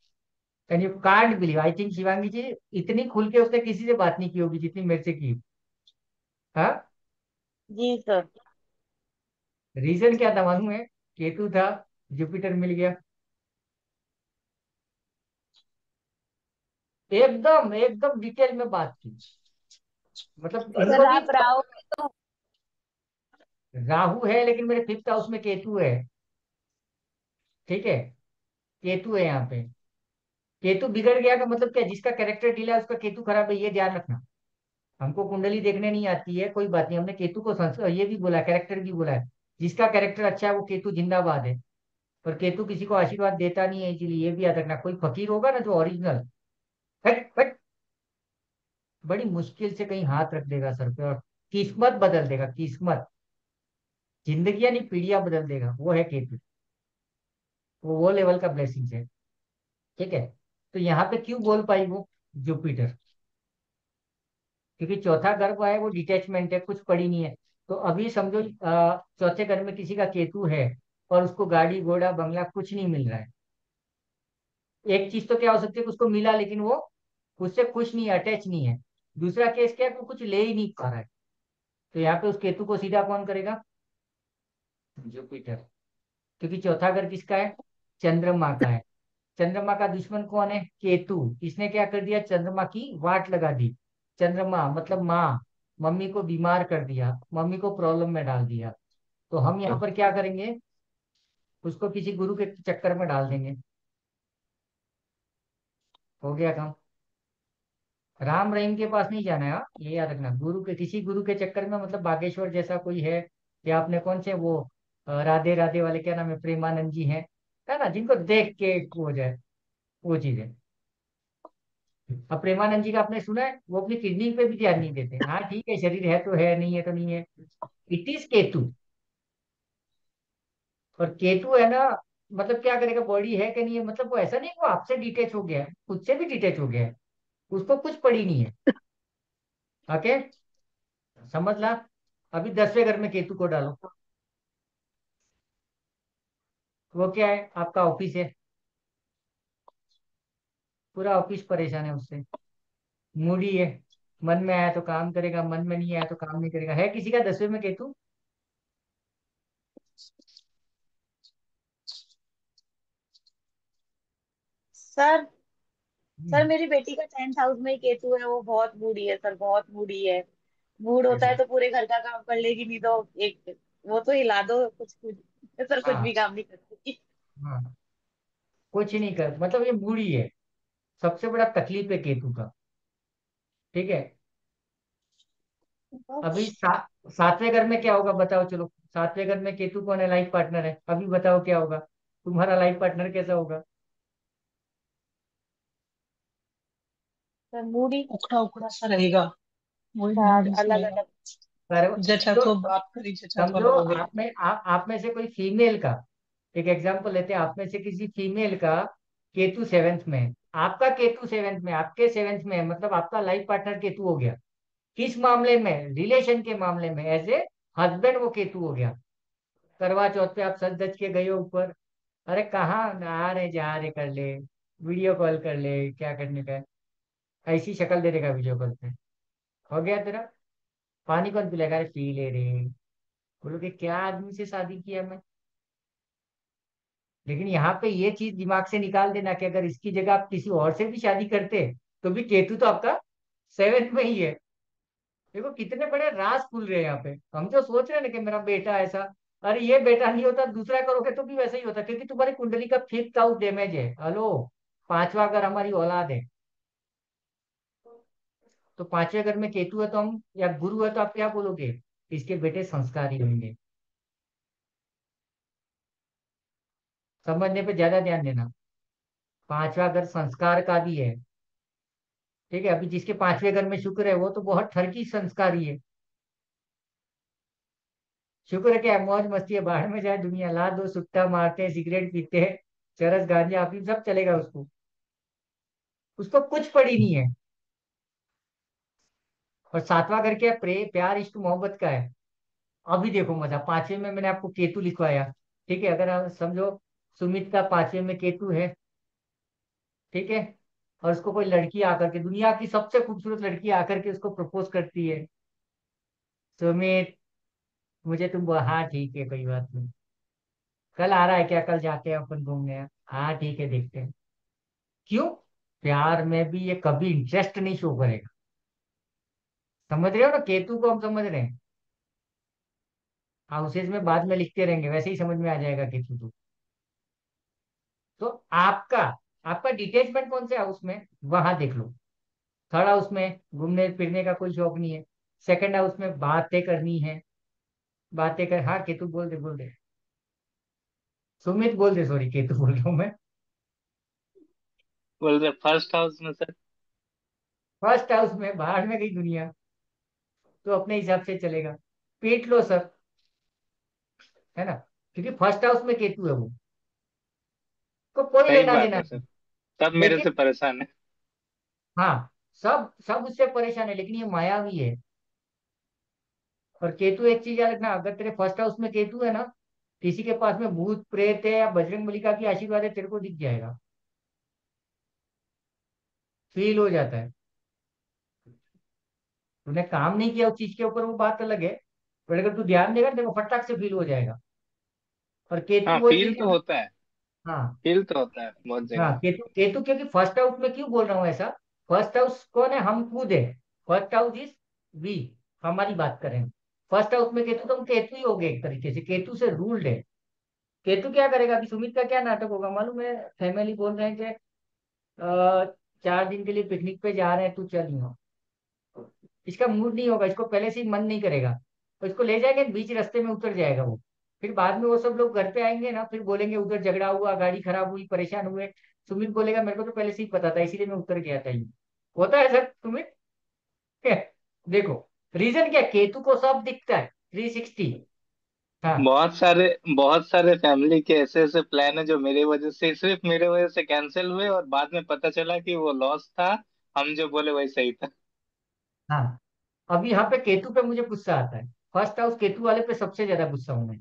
And you can't believe, I think Shivangi ji इतनी खुल के उसने किसी से बात नहीं की होगी जितनी मेरे से की। हाँ। जी सर। रीजन क्या था मालूम है? केतु था, जुपिटर मिल गया। एकदम एकदम डिटेल में बात की। मतलब सर इनको भी आप राहु में तो, राहु है लेकिन मेरे फिफ्थ हाउस में केतु है। ठीक है, केतु है यहाँ पे। केतु बिगड़ गया का मतलब क्या? जिसका कैरेक्टर ढीला है उसका केतु खराब है, ये ध्यान रखना। हमको कुंडली देखने नहीं आती है कोई बात नहीं, हमने केतु को ये भी बोला, कैरेक्टर भी बोला है। जिसका कैरेक्टर अच्छा है वो केतु जिंदाबाद है। पर केतु किसी को आशीर्वाद देता नहीं है, इसीलिए ये भी याद रखना। कोई फकीर होगा ना जो ओरिजिनल, हट हट, बड़ी मुश्किल से कहीं हाथ रख देगा सर पे और किस्मत बदल देगा, किस्मत। जिंदगी नहीं पीढ़ियां बदल देगा, वो है केतु। वो लेवल का ब्लेसिंग है। ठीक है। तो यहाँ पे क्यों बोल पाई वो? जुपिटर। क्योंकि चौथा घर वो है, वो डिटेचमेंट है, कुछ पड़ी नहीं है। तो अभी समझो चौथे घर में किसी का केतु है और उसको गाड़ी घोड़ा बंगला कुछ नहीं मिल रहा है। एक चीज तो क्या हो सकती है कि उसको मिला लेकिन वो उससे खुश नहीं, अटैच नहीं है। दूसरा केस क्या है कि वो कुछ ले ही नहीं पा रहा है। तो यहाँ पे उस केतु को सीधा कौन करेगा? जुपिटर। क्योंकि चौथा घर किसका है? चंद्रमा का है। चंद्रमा का दुश्मन कौन है? केतु। इसने क्या कर दिया? चंद्रमा की वाट लगा दी। चंद्रमा मतलब माँ, मम्मी को बीमार कर दिया, मम्मी को प्रॉब्लम में डाल दिया। तो हम यहाँ पर क्या करेंगे? उसको किसी गुरु के चक्कर में डाल देंगे। हो गया काम। राम रहीम के पास नहीं जाना है, हाँ? ये याद रखना, गुरु के किसी गुरु के चक्कर में, मतलब बागेश्वर जैसा कोई है, या आपने कौन से वो राधे राधे वाले क्या नाम है, प्रेमानंद जी हैं, है ना, जिनको देख के हो जाए, वो चीज है। अब प्रेमानंद जी का आपने सुना है, वो अपनी किडनी पे भी ध्यान नहीं देते। हाँ ठीक है शरीर है तो है, नहीं है तो नहीं है। It is Ketu. और केतु है ना, मतलब क्या करेगा? बॉडी है कि नहीं है, मतलब वो ऐसा नहीं कि वो आपसे डिटेच हो गया है, खुद से भी डिटेच हो गया है। उसको कुछ पड़ी नहीं है। ओके, समझ ला। अभी 10वें घर में केतु को डालो। वो क्या है? आपका ऑफिस है। पूरा ऑफिस परेशान है उससे। मूडी है। मन में आया तो काम करेगा, मन में नहीं आया तो काम नहीं करेगा। है किसी का 10वें में केतु? सर सर हम्म, मेरी बेटी का 10th हाउस में ही केतु है, वो बहुत बूढ़ी है सर, बहुत बूढ़ी है। मूड होता है अच्छा। तो पूरे घर का काम कर लेगी, नहीं तो एक वो तो हिला दो कुछ कुछ, सर कुछ हाँ भी काम नहीं करती। हाँ, कुछ नहीं कर, मतलब ये मूडी है। सबसे बड़ा तकलीफ है केतु का। ठीक है। अभी 7वें घर में क्या होगा बताओ चलो। 7वें घर में केतु कौन है? लाइफ पार्टनर है। अभी बताओ क्या होगा? तुम्हारा लाइफ पार्टनर कैसा होगा? सर मूडी, उखड़ा उखड़ा सा रहेगा, वही मूड से अलग रहेगा। अलग। जचा तो तो बात करी, जचा तो समझो अलग हो गई। आप में से कोई फीमेल का, एक एग्जांपल लेते हैं, आप में से किसी फीमेल का केतु सेवेंथ में है। आपका केतु सेवेंथ में, आपके सेवेंथ में है, मतलब आपका लाइफ पार्टनर केतु हो गया। किस मामले में? रिलेशन के मामले में, एज ए हस्बैंड वो केतु हो गया। करवा चौथ पे आप सज धज के गए हो ऊपर, अरे कहाँ आ रहे जा रहे, कर ले वीडियो कॉल कर ले, क्या करने का है। ऐसी शक्ल दे देगा वीडियो कॉल पे। हो गया तेरा। पानी कौन पिलाएगा? अरे पी ले रे। बोलोगे क्या आदमी से शादी किया मैं। लेकिन यहाँ पे ये चीज दिमाग से निकाल देना कि अगर इसकी जगह आप किसी और से भी शादी करते तो भी केतु तो आपका सेवेंथ में ही है। देखो कितने बड़े राज खुल रहे हैं यहाँ पे। हम जो सोच रहे हैं ना कि मेरा बेटा ऐसा, अरे ये बेटा नहीं होता, दूसरा करोगे तो भी वैसा ही होता, क्योंकि तुम्हारी कुंडली का फिफ्थ हाउस डैमेज है। हेलो, पांचवा घर हमारी औलाद है। तो पांचवें घर में केतु है तो हम, या गुरु है तो आप क्या बोलोगे? इसके बेटे संस्कारी होंगे। समझने पे ज्यादा ध्यान देना। पांचवा घर संस्कार का भी है। ठीक है, अभी जिसके पांचवें घर में शुक्र है वो तो बहुत ठरकी संस्कारी है। शुक्र है, क्या है, मौज मस्ती है, बाहर में जाए दुनिया, ला दो सुट्टा मारते हैं, सिगरेट पीते हैं, चरस गांजा अफीम सब चलेगा उसको। उसको कुछ पड़ी नहीं है। और सातवां घर क्या है? प्यार इश्क मोहब्बत का है। अभी देखो मजा, पांचवें में मैंने आपको केतु लिखवाया। ठीक है, अगर आप समझो सुमित का पांचवें में केतु है, ठीक है, और उसको कोई लड़की आकर के, दुनिया की सबसे खूबसूरत लड़की आकर के उसको प्रपोज करती है, सुमित मुझे तुम, हाँ ठीक है कोई बात नहीं, कल आ रहा है क्या, कल जाते हैं अपन घूमने, हाँ ठीक है देखते हैं। क्यों? प्यार में भी ये कभी इंटरेस्ट नहीं शो करेगा। समझ रहे हो ना, केतु को हम समझ रहे हैं। हाउसेज में बाद में लिखते रहेंगे, वैसे ही समझ में आ जाएगा केतु तो आपका आपका डिटेचमेंट कौन से हाउस में, वहां देख लो। थर्ड हाउस में घूमने फिरने का कोई शौक नहीं है। सेकंड हाउस में बातें करनी है, बातें कर, हाँ केतु बोल दे बोल दे, सुमित बोल दे, सॉरी केतु बोल रहा हूँ मैं। बोल रहे फर्स्ट हाउस में सर। फर्स्ट हाउस में बाहर में गई दुनिया, तो अपने हिसाब से चलेगा। पीट लो सर, है ना, क्योंकि फर्स्ट हाउस में केतु है वो, को कोई सही लेना बात देना है नहीं। सर। सब मेरे लेकिन से परेशान है। हाँ, सब सब उससे परेशान है, लेकिन ये मायावी है। और केतु एक चीज याद रखना, अगर तेरे फर्स्ट हाउस में केतु है ना, किसी के पास में भूत प्रेत है या बजरंग बली का भी आशीर्वाद है, तेरे को दिख जाएगा, फील हो जाता है। तूने काम नहीं किया उस चीज के ऊपर, वो बात अलग है, पर अगर तू ध्यान देगा तेरे को फटाक से फील हो जाएगा। और केतु हाँ, वही फील चीज है तो ना। होता है। हाँ। फील तो होता है बहुत हाँ, जगह। केतु केतु क्योंकि फर्स्ट हाउस में क्यों बोल रहा हूँ ऐसा, फर्स्ट हाउस कौन है, हम खुद है। फर्स्ट हाउस इज वी, हमारी बात करें। फर्स्ट हाउस में केतु, तो हम केतु ही हो गए एक तरीके से, केतु से रूल्ड है। केतु क्या करेगा, अभी सुमित का क्या नाटक होगा मालूम है? फैमिली बोल रहे हैं कि 4 दिन के लिए पिकनिक पे जा रहे हैं, तू चल यहाँ। इसका मूड नहीं होगा, इसको पहले से ही मन नहीं करेगा, तो इसको ले जाएंगे, बीच रास्ते में उतर जाएगा वो। फिर बाद में वो सब लोग घर पे आएंगे ना, फिर बोलेंगे उधर झगड़ा हुआ, गाड़ी खराब हुई, परेशान हुए। सुमित बोलेगा मेरे को तो पहले से ही पता था, इसीलिए मैं उतर गया था, ये होता है सर सुमित। देखो, रीजन क्या, केतु को सब दिखता है 360। हाँ। बहुत सारे फैमिली के ऐसे ऐसे प्लान है जो मेरे वजह से, सिर्फ मेरे वजह से कैंसिल हुए, और बाद में पता चला कि वो लॉस था। हम जो बोले वही सही था। हाँ, अब यहाँ पे केतु पे मुझे गुस्सा आता है। फर्स्ट हाउस केतु वाले पे सबसे ज्यादा गुस्सा हूं मैं।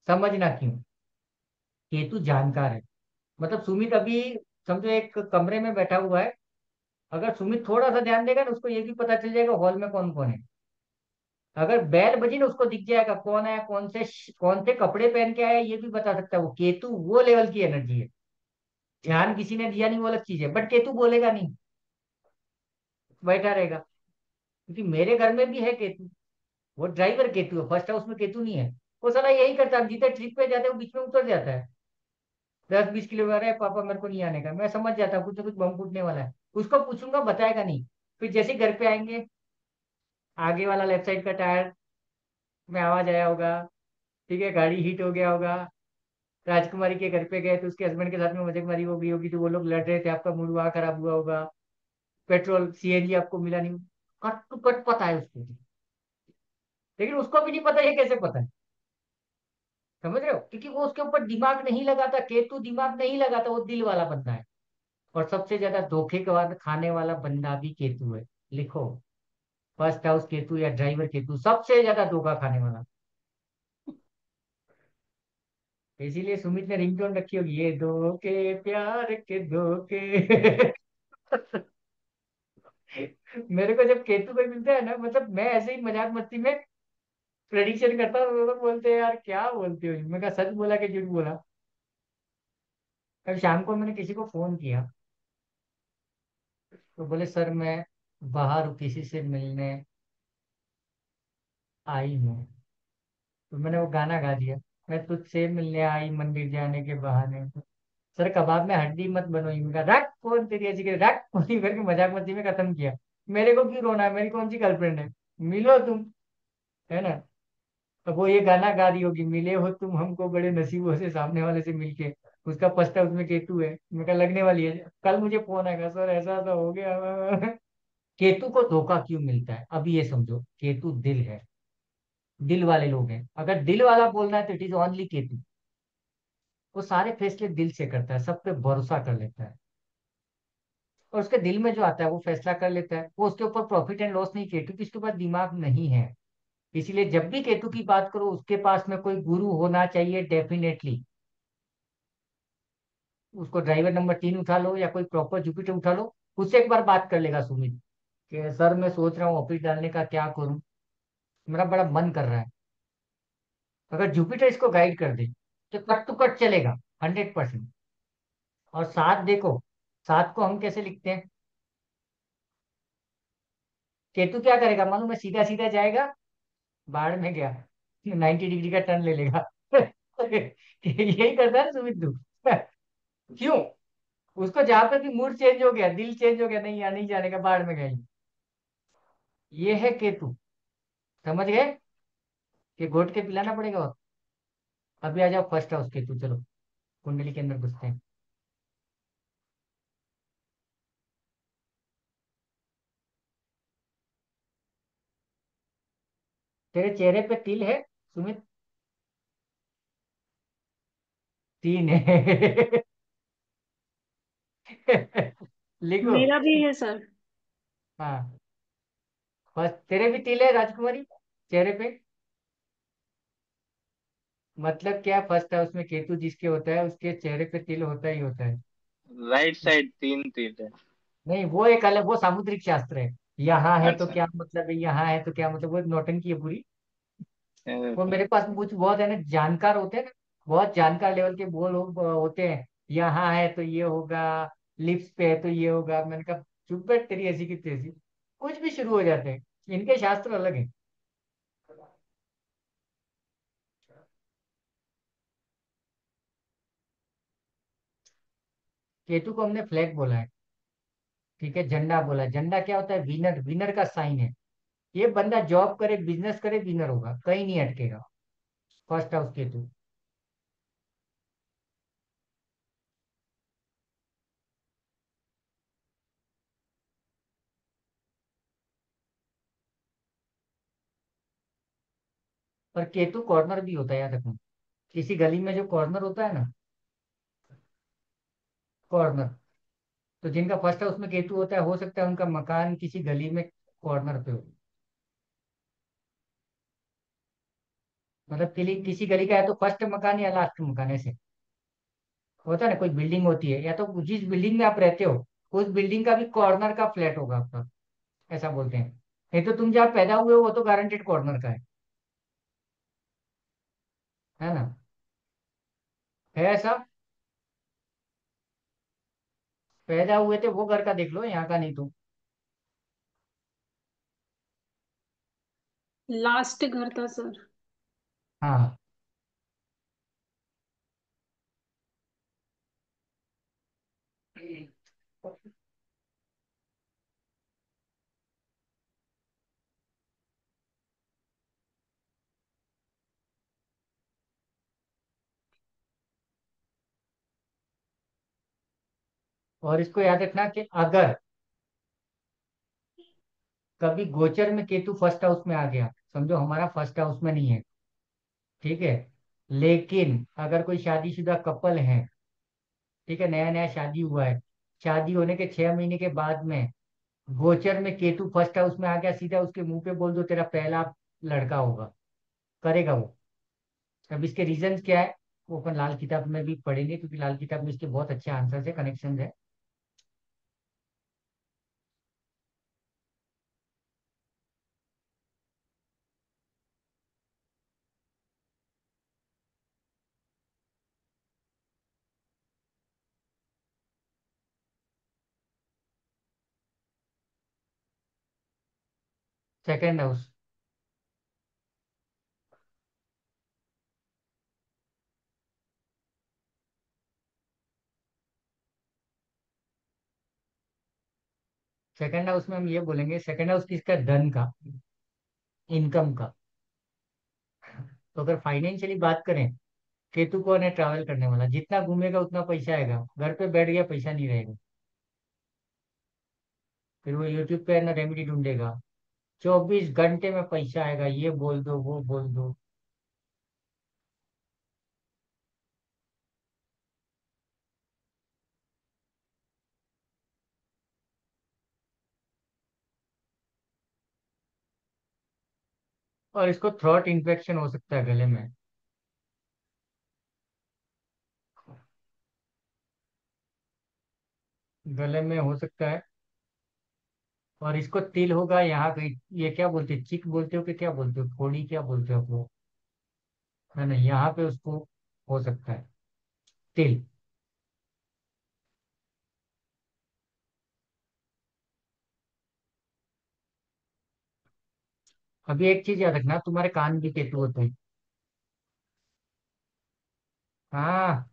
समझना क्यों? केतु जानकार है। मतलब सुमित अभी समझो एक कमरे में बैठा हुआ है, अगर सुमित थोड़ा सा ध्यान देगा ना, उसको ये भी पता चल जाएगा हॉल में कौन कौन है। अगर बैल बजी ना, उसको दिख जाएगा कौन है, कौन से कपड़े पहन के आया है, ये भी बता सकता है वो। केतु वो लेवल की एनर्जी है। ध्यान किसी ने दिया नहीं वो अलग चीज है, बट केतु बोलेगा नहीं, बैठा रहेगा। क्योंकि मेरे घर में भी है केतु, वो ड्राइवर केतु है, फर्स्ट हाउस में केतु नहीं है। वो साला यही करता है, जितने ट्रिप पे जाते हैं वो बीच में उतर जाता है। 10-20 किलो अरे पापा मेरे को नहीं आने का, मैं समझ जाता हूँ कुछ ना कुछ बम फूटने वाला है। उसको पूछूंगा बताएगा नहीं। फिर जैसे ही घर पे आएंगे, आगे वाला लेफ्ट साइड का टायर में आवाज आया होगा, ठीक है, गाड़ी हीट हो गया होगा। राजकुमारी के घर पे गए तो उसके हस्बैंड के साथ में मजाकमारी हो गई होगी, तो वो लोग लड़ रहे थे, आपका मूड वहां खराब हुआ होगा। पेट्रोल सीएनजी आपको मिला नहीं। कट टू कट पता है उसको, लेकिन उसको भी नहीं पता ये कैसे पता है। समझ रहे हो, क्योंकि वो उसके ऊपर दिमाग नहीं लगाता, केतु दिमाग नहीं लगाता, वो दिल वाला बंदा है। और सबसे ज्यादा धोखे के बाद खाने वाला बंदा भी केतु है। लिखो, फर्स्ट हाउस केतु या ड्राइवर केतु सबसे ज्यादा धोखा खाने वाला। इसीलिए सुमित ने रिंगटोन रखी होगी, ये धोखे प्यार के धोखे। मेरे को जब केतु कोई मिलता है ना, मतलब मैं ऐसे ही मजाक मस्ती में प्रेडिक्शन करता हूँ, तो लोग बोलते हैं यार क्या बोलते हो, मैं कहा सच बोला कि झूठ बोला। कल शाम को मैंने किसी को फोन किया, तो बोले सर मैं बाहर हूँ किसी से मिलने, आई हूँ। तो मैंने वो गाना गा दिया, मैं तुझसे मिलने आई मंदिर जाने के बहाने। सर कबाब में हड्डी मत बनो, इनका रख फोन तेरी ऐसी करे, रख फोन करके मजाक मस्ती में खत्म किया। मेरे को क्यों रोना है, मेरी कौन सी गर्लफ्रेंड है, मिलो तुम, है ना। अब वो ये गाना गा रही होगी, मिले हो तुम हमको बड़े नसीबों से सामने वाले से मिलके। उसका पछता उसमें केतु है, मैं कहा लगने वाली है, कल मुझे फोन आएगा सर ऐसा ऐसा हो गया। केतु को धोखा क्यों मिलता है, अब ये समझो, केतु दिल है, दिल वाले लोग हैं, अगर दिल वाला बोलना है तो इट इज ओनली केतु। वो सारे फैसले दिल से करता है, सब पे भरोसा कर लेता है, और उसके दिल में जो आता है वो फैसला कर लेता है। वो उसके ऊपर प्रॉफिट एंड लॉस नहीं किया क्योंकि उसके पास दिमाग नहीं है। इसीलिए जब भी केतु की बात करो उसके पास में कोई गुरु होना चाहिए डेफिनेटली। उसको ड्राइवर नंबर 3 उठा लो या कोई प्रॉपर जुपिटर उठा लो, उससे एक बार बात कर लेगा सुमित कि सर मैं सोच रहा हूँ ऑफिस डालने का, क्या करूँ, मेरा बड़ा मन कर रहा है। अगर जुपिटर इसको गाइड कर दे तो कट टू कट चलेगा 100%। और 7 देखो, 7 को हम कैसे लिखते हैं, केतु क्या करेगा मालूम है, सीधा सीधा जाएगा, बाढ़ में गया, 90 डिग्री का टर्न ले लेगा। यही करता है ना सुमित तू। क्यों, उसको जहां पे भी मूड चेंज हो गया, दिल चेंज हो गया, नहीं यहाँ नहीं जाने का, बाढ़ में गए। ये है केतु, समझ गए, कि घोट के पिलाना पड़ेगा। और अभी आ जाओ फर्स्ट हाउस केतु, चलो कुंडली के अंदर घुसते हैं। तेरे चेहरे पे तिल है सुमित, 3 है। लिखो। मेरा भी है सर। हाँ, बस तेरे भी तिल है राजकुमारी चेहरे पे। मतलब क्या, फर्स्ट हाउस में केतु जिसके होता है उसके चेहरे पे तिल होता ही होता है। राइट साइड 3 तीर है। नहीं वो एक अलग, वो सामुद्रिक शास्त्र है। यहाँ है तो अच्छा। क्या मतलब है, यहाँ है तो क्या मतलब, वो नौटंकी है पूरी। वो ओके। मेरे पास कुछ बहुत है ना जानकार होते हैं ना, बहुत जानकार लेवल के बोल होते हैं। यहाँ है तो ये होगा, लिप्स पे है तो ये होगा, मैंने कहा चुप बैठ तेरी ऐसी की तैसी, कुछ भी शुरू हो जाते हैं। इनके शास्त्र अलग है। केतु को हमने फ्लैग बोला है, ठीक है, झंडा बोला है। झंडा क्या होता है, विनर, विनर का साइन है। ये बंदा जॉब करे बिजनेस करे विनर होगा, कहीं नहीं अटकेगा। First house Ketu. पर केतु कॉर्नर भी होता है, याद रखना। किसी गली में जो कॉर्नर होता है ना, कॉर्नर, तो जिनका फर्स्ट हाउस में केतु होता है हो सकता है उनका मकान किसी गली में कॉर्नर पे हो। मतलब किसी गली का है तो फर्स्ट मकान या लास्ट मकान, ऐसे होता है ना। कोई बिल्डिंग होती है, या तो जिस बिल्डिंग में आप रहते हो उस बिल्डिंग का भी कॉर्नर का फ्लैट होगा आपका, ऐसा बोलते हैं। नहीं तो तुम जहाँ पैदा हुए हो वो तो गारंटेड कॉर्नर का है ना, है ऐसा। पैदा हुए थे वो घर का देख लो, यहाँ का नहीं तो। लास्ट घर था सर। हाँ, और इसको याद रखना कि अगर कभी गोचर में केतु फर्स्ट हाउस में आ गया, समझो हमारा फर्स्ट हाउस में नहीं है, ठीक है, लेकिन अगर कोई शादीशुदा कपल है, ठीक है, नया नया शादी हुआ है, शादी होने के 6 महीने के बाद में गोचर में केतु फर्स्ट हाउस में आ गया, सीधा उसके मुंह पे बोल दो तेरा पहला लड़का होगा, करेगा वो। अब इसके रीजंस क्या है वो अपन लाल किताब में भी पढ़ेंगे, क्योंकि लाल किताब में इसके बहुत अच्छे आंसर है, कनेक्शन है। सेकेंड हाउस, सेकंड हाउस में हम ये बोलेंगे, सेकंड हाउस किसका? धन का, इनकम का। तो अगर फाइनेंशियली बात करें, केतु कौन है? ट्रैवल करने वाला। जितना घूमेगा उतना पैसा आएगा, घर पे बैठ गया पैसा नहीं रहेगा। फिर वो यूट्यूब पे है ना रेमेडी ढूंढेगा, 24 घंटे में पैसा आएगा, ये बोल दो वो बोल दो। और इसको थ्रोट इन्फेक्शन हो सकता है, गले में। गले में हो सकता है। और इसको तिल होगा यहाँ कहीं, ये क्या बोलते हैं, चिक बोलते हो कि क्या बोलते हो, फोड़ी क्या बोलते हो आप लोग, है ना, यहाँ पे उसको हो सकता है तिल। अभी एक चीज याद रखना, तुम्हारे कान भी केतु होते हैं। हाँ,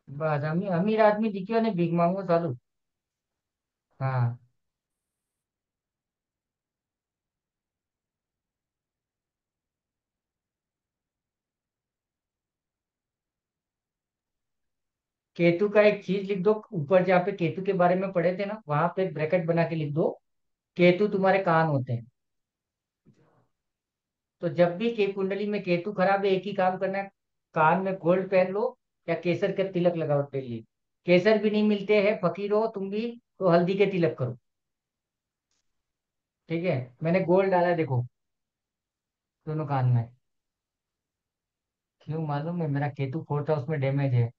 बस अमीर आदमी दिखियो ने भीख मांगो चालू। हाँ, केतु का एक चीज लिख दो ऊपर, जहाँ पे केतु के बारे में पढ़े थे ना, वहां पे एक ब्रैकेट बना के लिख दो, केतु तुम्हारे कान होते हैं। तो जब भी के कुंडली में केतु खराब है, एक ही काम करना है, कान में गोल्ड पहन लो या केसर के तिलक लगाओ डेली। केसर भी नहीं मिलते हैं, फकीर हो तुम भी, तो हल्दी के तिलक करो। ठीक है, मैंने गोल्ड डाला है देखो, दोनों कान में। क्यों मालूम है? मेरा केतु फोर्थ हाउस में डैमेज है।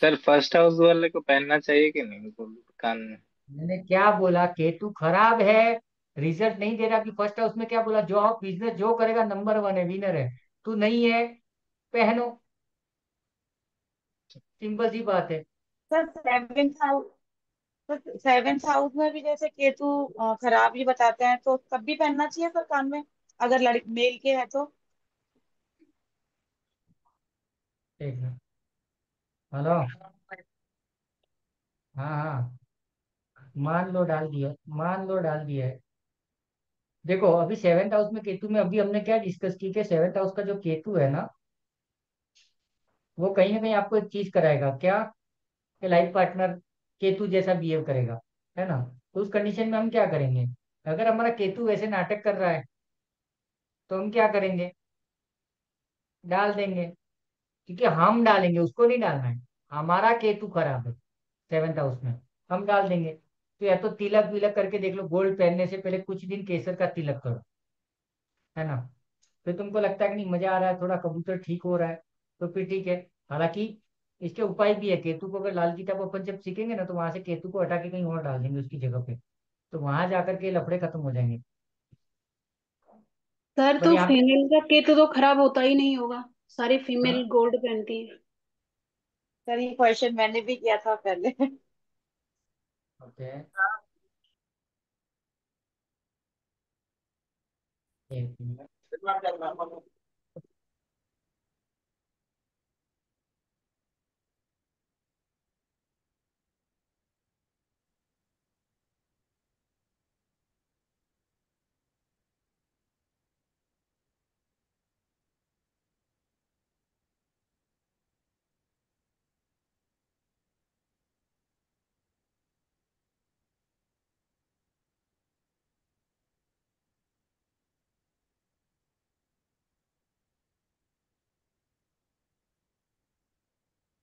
सर फर्स्ट हाउस वाले को पहनना चाहिए कि नहीं वो कान में? मैंने क्या बोला? केतु खराब है, रिजल्ट नहीं दे रहा। कि फर्स्ट हाउस में क्या बोला? जो आप बिजनेस जो करेगा नंबर वन है, विनर है। तू नहीं है, पहनो, सिंपल सी बात है। Sir seventh house, sir seventh house में भी जैसे केतु खराब ही बताते हैं, तो तब भी पहनना चाहिए सर कान में, अगर लड़की मेल के है तो? ठीक है। हेलो। हाँ हाँ, मान लो डाल दिया, मान लो डाल दिया है। देखो अभी सेवेंथ हाउस में केतु में अभी हमने क्या डिस्कस की कि सेवेंथ हाउस का जो केतु है ना, वो कहीं ना कहीं आपको एक चीज कराएगा क्या, कि लाइफ पार्टनर केतु जैसा बिहेव करेगा, है ना। तो उस कंडीशन में हम क्या करेंगे? अगर हमारा केतु वैसे नाटक कर रहा है, तो हम क्या करेंगे? डाल देंगे। क्योंकि हम डालेंगे, उसको नहीं डालना है। हमारा केतु खराब है सेवेंथ हाउस में, हम डाल देंगे। तो या तो तिलक विलक करके देख लो, गोल्ड पहनने से पहले कुछ दिन केसर का तिलक करो, है ना। फिर तुमको लगता है कि नहीं मजा आ रहा है, थोड़ा कबूतर ठीक हो रहा है, तो फिर ठीक है। हालांकि इसके उपाय भी है। केतु को अगर लाल किताब अपन जब सीखेंगे ना, तो वहां से केतु को हटा के कहीं और डाल देंगे उसकी जगह पे, तो वहां जाकर के लफड़े खत्म हो जाएंगे। सर पर तो यहाँ पे फीमेल का केतु तो खराब होता ही नहीं होगा, सारी फीमेल गोल्ड पहनती है। सर ये क्वेश्चन मैंने भी किया था पहले। ओके,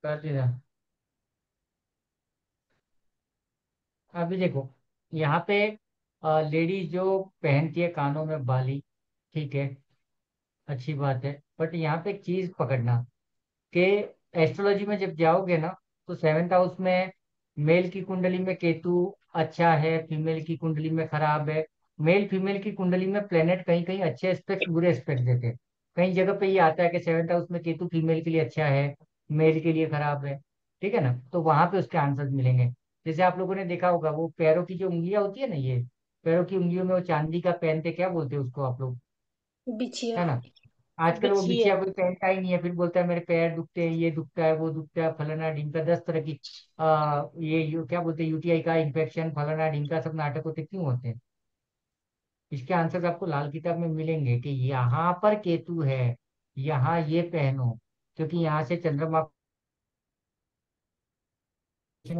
कर दिया। अभी देखो यहाँ पे लेडीज जो पहनती है कानों में बाली, ठीक है, अच्छी बात है। बट यहाँ पे एक चीज पकड़ना, कि एस्ट्रोलॉजी में जब जाओगे ना, तो सेवेंथ हाउस में मेल की कुंडली में केतु अच्छा है, फीमेल की कुंडली में खराब है। मेल फीमेल की कुंडली में प्लेनेट कहीं कहीं अच्छे एस्पेक्ट बुरे एस्पेक्ट देते हैं। कई जगह पे ये आता है कि सेवेंथ हाउस में केतु फीमेल के लिए अच्छा है, मेल के लिए खराब है। ठीक है ना, तो वहां पे उसके आंसर मिलेंगे। जैसे आप लोगों ने देखा होगा, वो पैरों की जो उंगलियां होती है ना, ये पैरों की उंगलियों में वो चांदी का पहनते, क्या बोलते हैं उसको आप लोग, बिछिया। है ना। आजकल वो बिछी है। बिछिया कोई पहनता ही नहीं है, फिर बोलता है मेरे पैर दुखते हैं, ये दुखता है, वो दुखता है, फलाना ढिमका, 10 तरह की क्या बोलते हैं, यूटीआई का इन्फेक्शन, फलाना ढिमका, सब नाटक होते क्यों होते हैं? इसके आंसर आपको लाल किताब में मिलेंगे कि यहाँ पर केतु है, यहाँ ये पहनो, क्योंकि यहाँ से चंद्रमा है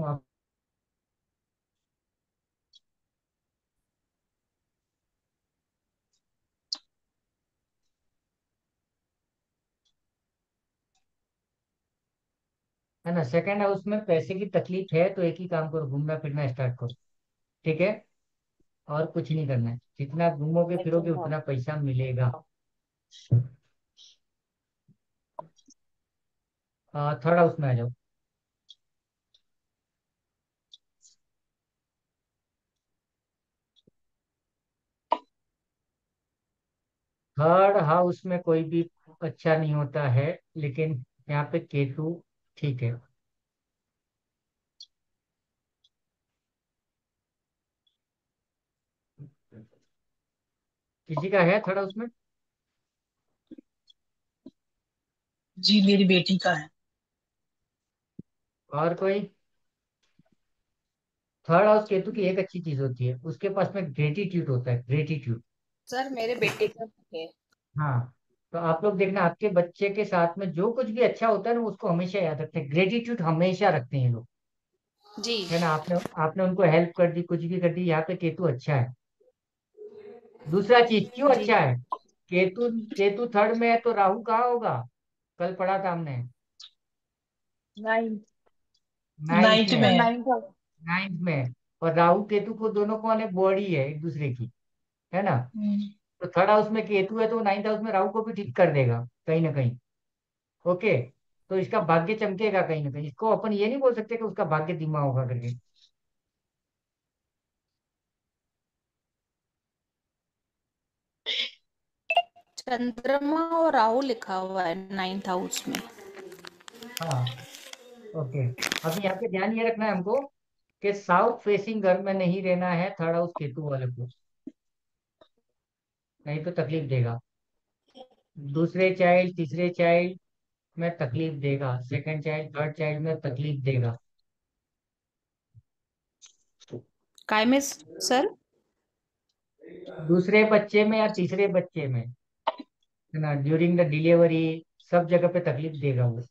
ना। सेकंड हाउस में पैसे की तकलीफ है, तो एक ही काम करो, घूमना फिरना स्टार्ट करो। ठीक है, और कुछ नहीं करना है, जितना घूमोगे फिरोगे सेकंड हाउस। उतना पैसा मिलेगा। थर्ड हाउस में आ जाओ। थर्ड हाउस में कोई भी अच्छा नहीं होता है, लेकिन यहाँ पे केतु ठीक है। किसी का है थर्ड हाउस में? जी मेरी बेटी का है। और कोई? थर्ड हाउस केतु की एक अच्छी चीज होती है, उसके पास में ग्रेटिट्यूड होता है, ग्रेटिट्यूड। सर मेरे बेटे का है। हाँ, तो आप लोग देखना, आपके बच्चे के साथ में जो कुछ भी अच्छा होता है ना, उसको हमेशा याद रखते हैं, ग्रेटिट्यूड हमेशा रखते हैं ये लोग। जी। है ना, आपने आपने उनको हेल्प कर दी, कुछ भी कर दी, यहाँ पे केतु अच्छा है। दूसरा चीज क्यों जी। अच्छा है? केतु केतु थर्ड में है तो राहु कहाँ होगा? कल पढ़ा था हमने, नाइन। नाइन्थ नाइन्थ में में है। है। नाइन था। नाइन्थ में है। और राहु केतु को दोनों कौन है? बॉडी है एक दूसरे की, है ना। हम्म, तो थर्ड हाउस में केतु है तो नाइन्थ हाउस में राहु को भी ठीक कर देगा कहीं ना कहीं। ओके, तो इसका भाग्य चमकेगा कहीं ना कहीं। इसको अपन ये नहीं बोल सकते कि उसका भाग्य धीमा होगा करके। चंद्रमा और राहु लिखा हुआ है 9th हाउस में। हाँ, ओके। अभी यहाँ पे ध्यान ये रखना है हमको कि साउथ फेसिंग घर में नहीं रहना है थर्ड हाउस केतु वाले को, नहीं तो तकलीफ देगा। दूसरे चाइल्ड, तीसरे चाइल्ड में तकलीफ देगा, सेकंड चाइल्ड, थर्ड चाइल्ड में तकलीफ देगा। काय में सर? दूसरे बच्चे में या तीसरे बच्चे में, है ना, ड्यूरिंग द डिलीवरी, सब जगह पे तकलीफ देगा वो।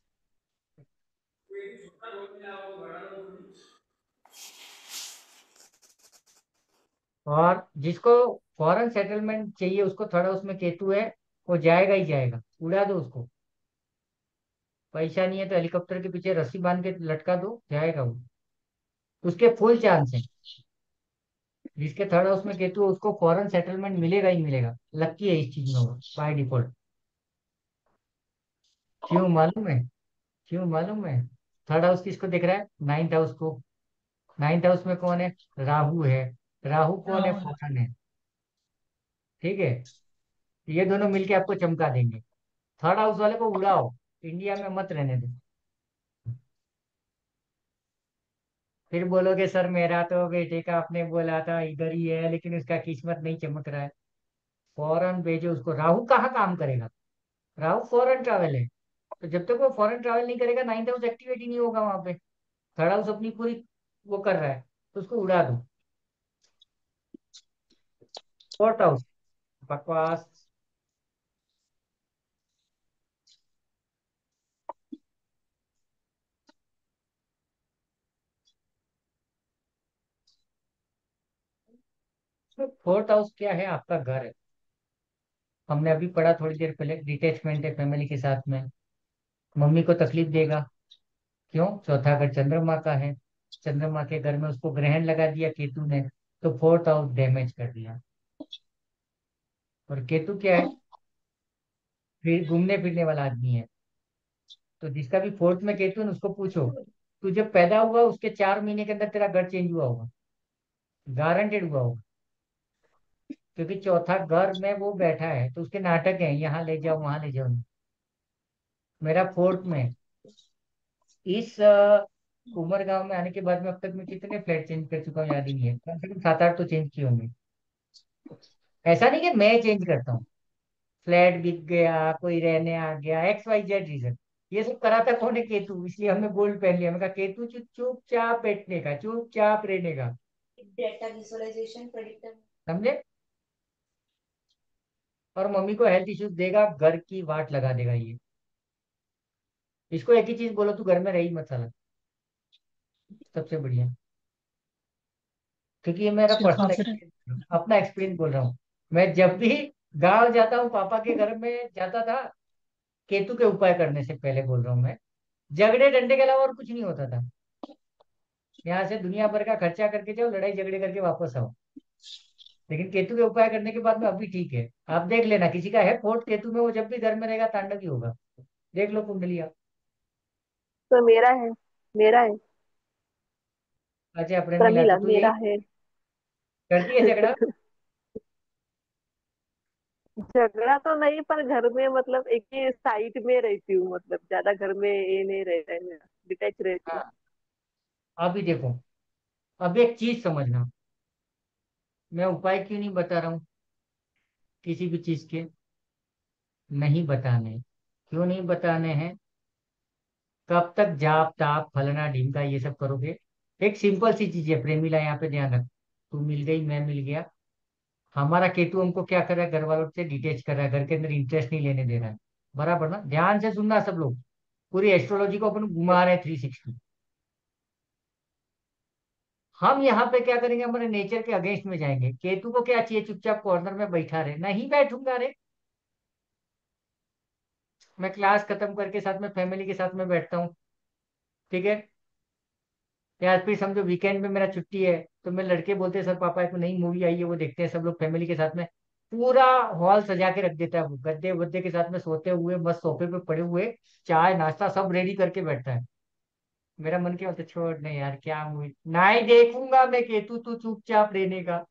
और जिसको फॉरेन सेटलमेंट चाहिए उसको थर्ड हाउस में केतु है, वो जाएगा ही जाएगा, उड़ा दो उसको। पैसा नहीं है तो हेलीकॉप्टर के पीछे रस्सी बांध के लटका दो, जाएगा वो। उसके फुल चांस है। जिसके थर्ड हाउस में केतु है उसको फॉरेन सेटलमेंट मिलेगा ही मिलेगा, लक्की है इस चीज में वो बाय डिफॉल्ट। क्यों मालूम है? क्यों मालूम है? थर्ड हाउस किसको दिख रहा है? नाइन्थ हाउस को। नाइन्थ हाउस में कौन है? राहु है। राहु कौन है? राहुल। फॉरेन है। ठीक है, ये दोनों मिलके आपको चमका देंगे। थर्ड हाउस वाले को उड़ाओ, इंडिया में मत रहने दो। फिर बोलोगे सर मेरा तो बेटे का आपने बोला था इधर ही है, लेकिन उसका किस्मत नहीं चमक रहा है। फॉरेन भेजो उसको। राहु कहाँ काम करेगा? राहु फॉरेन ट्रैवल है। तो जब तक वो फॉरेन ट्रैवल नहीं करेगा, नाइन्थ हाउस एक्टिवेट ही नहीं होगा वहां पे। थर्ड हाउस अपनी पूरी वो कर रहा है, तो उसको उड़ा दो। फोर्थ हाउस बकवास। फोर्थ हाउस क्या है? आपका घर है। हमने अभी पढ़ा थोड़ी देर पहले, डिटेचमेंट है फैमिली के साथ में। मम्मी को तकलीफ देगा। क्यों? चौथा घर चंद्रमा का है। चंद्रमा के घर में उसको ग्रहण लगा दिया केतु ने, तो फोर्थ हाउस डैमेज कर दिया। और केतु क्या है? फिर घूमने फिरने वाला आदमी है। तो जिसका भी फोर्थ में केतु है ना, उसको पूछो, तू जब पैदा हुआ उसके 4 महीने के अंदर तेरा घर चेंज हुआ होगा, गारंटेड हुआ होगा। क्योंकि चौथा घर में वो बैठा है, तो उसके नाटक हैं, यहाँ ले जाओ वहां ले जाओ। मेरा फोर्थ में है। इस उमर गांव में आने के बाद में अब तक मैं कितने फ्लैट चेंज कर चुका हूँ याद ही नहीं है, कम से कम 7 8 तो चेंज किए होंगे। ऐसा नहीं कि मैं चेंज करता हूँ, फ्लैट बिक गया, कोई रहने आ गया, XYZ रीजन। ये सब कराता कौन है? केतु। इसलिए हमने गोल्ड पहन लिया। मैं कहा केतु चुपचाप बैठने का, चुपचाप रहने का। Data visualization predictor. समझे? और मम्मी को हेल्थ इश्यूज देगा, घर की वाट लगा देगा ये। इसको एक ही चीज बोलो, तू घर में रही मत साला, सबसे बढ़िया। क्योंकि ये मेरा फिर पर्सनल कॉन्फिडेंट। एक्सपीरियंस, अपना एक्सपीरियंस बोल रहा हूँ। मैं जब भी गांव जाता हूँ, पापा के घर में जाता था, केतु के उपाय करने से पहले बोल रहा हूँ मैं, झगड़े डंडे के अलावा और कुछ नहीं होता था। यहाँ से दुनिया भर का खर्चा करके जाओ, लड़ाई झगड़े करके वापस आओ। लेकिन केतु के उपाय करने के बाद में अभी ठीक है। आप देख लेना, किसी का है फोर्ट केतु में, वो जब भी घर में रहेगा तांडव ही होगा। देख लो कुंडलिया। तो मेरा है अच्छा प्रेम मिला तो प्रमिला, तू यही मेरा है। करती है झगड़ा। झगड़ा तो नहीं, पर घर में मतलब एक ही साइड में रहती हूँ, मतलब ज्यादा घर में ये नहीं रहता है मेरा, डिटैच रहती हूँ। हाँ, अभी देखो, अब एक चीज समझना, मैं उपाय क्यों नहीं बता रहा हूँ किसी भी चीज के? नहीं बताने। क्यों नहीं बताने हैं? कब तक जाप ताप फलना ढीमका ये सब करोगे? एक सिंपल सी चीज है प्रेमिला, यहाँ पे ध्यान रख। तू मिल गई, मैं मिल गया। हमारा केतु हमको क्या कर रहा है? घर वालों से डिटेच कर रहा है, घर के अंदर इंटरेस्ट नहीं लेने दे रहा है। बराबर ना? ध्यान से सुनना सब लोग। पूरी एस्ट्रोलॉजी को अपन घुमा रहे हैं 360। हम यहाँ पे क्या करेंगे? हमारे नेचर के अगेंस्ट में जाएंगे। केतु को क्या चाहिए? चुपचाप कॉर्नर में बैठा रहे। नहीं बैठूंगा रे। मैं क्लास खत्म करके साथ में फैमिली के साथ में बैठता हूँ, ठीक है? या फिर समझो वीकेंड में मेरा छुट्टी है, तो मैं लड़के बोलते हैं सर पापा एक नई मूवी आई है वो देखते हैं, सब लोग फैमिली के साथ में। पूरा हॉल सजा के रख देता है वो, गद्दे वद्दे के साथ में सोते हुए मस्त सोफे पे पड़े हुए, चाय नाश्ता सब रेडी करके बैठता है। मेरा मन क्या होता है, छोड़ नहीं यार, क्या मूवी नहीं देखूंगा मैं, केतु तू चुपचाप रहने का।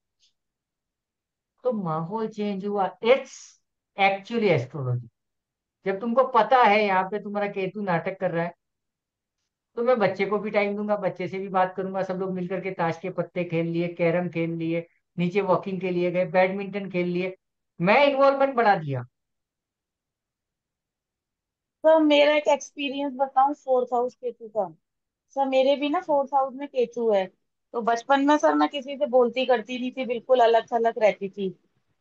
तो माहौल चेंज हुआ। It's actually astrology. जब तुमको पता है यहाँ पे तुम्हारा केतु नाटक कर रहा है, तो मैं बच्चे को भी टाइम दूंगा, बच्चे से भी बात करूंगा। सब लोग मिलकर के ताश के पत्ते खेल लिए, कैरम खेल लिए, नीचे वॉकिंग के लिए गए, बैडमिंटन खेल लिए। मैं इन्वॉल्वमेंट बढ़ा दिया। सर मेरा एक एक्सपीरियंस बताऊं फोर्थ हाउस केतु का। सर मेरे भी ना फोर्थ हाउस में केतु है। तो बचपन में सर मैं किसी से बोलती करती नहीं थी, बिल्कुल अलग थलग रहती थी।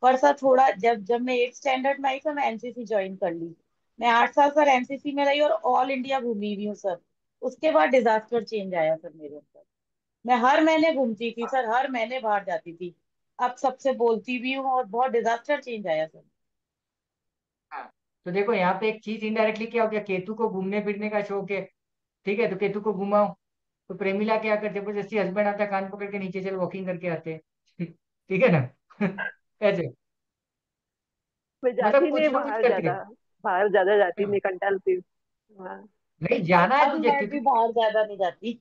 पर सर थोड़ा जब जब मैं 8 स्टैंडर्ड में आई सर, मैं एनसीसी ज्वाइन कर ली। मैं 8 साल सर एनसीसी में रही और ऑल इंडिया घूमी हुई हूँ सर। उसके बाद डिजास्टर चेंज आया सर मेरे ऊपर। मैं हर महीने घूमती थी सर, हर महीने बाहर जाती थी। अब सबसे बोलती भी हूँ और बहुत डिजास्टर चेंज आया सर। हाँ, तो देखो यहाँ पे एक चीज इनडायरेक्टली क्या हो गया, केतु को घूमने फिरने का शौक है, ठीक है? तो केतु को घुमाओ। तो प्रेमिला क्या करते, जबरदस्ती हस्बैंड आता है, कान पकड़ के नीचे चल वॉकिंग करके आते हैं। ठीक है ना? ऐसे, मैं मतलब जाती नहीं कुछ ना कुछ बाहर करते ज्यादा, हैं। बाहर ज्यादा जाती हाँ, नहीं, कंटालती हूँ। हाँ। नहीं जाना है अब तुझे, मैं भी क्योंकि बाहर ज्यादा नहीं जाती।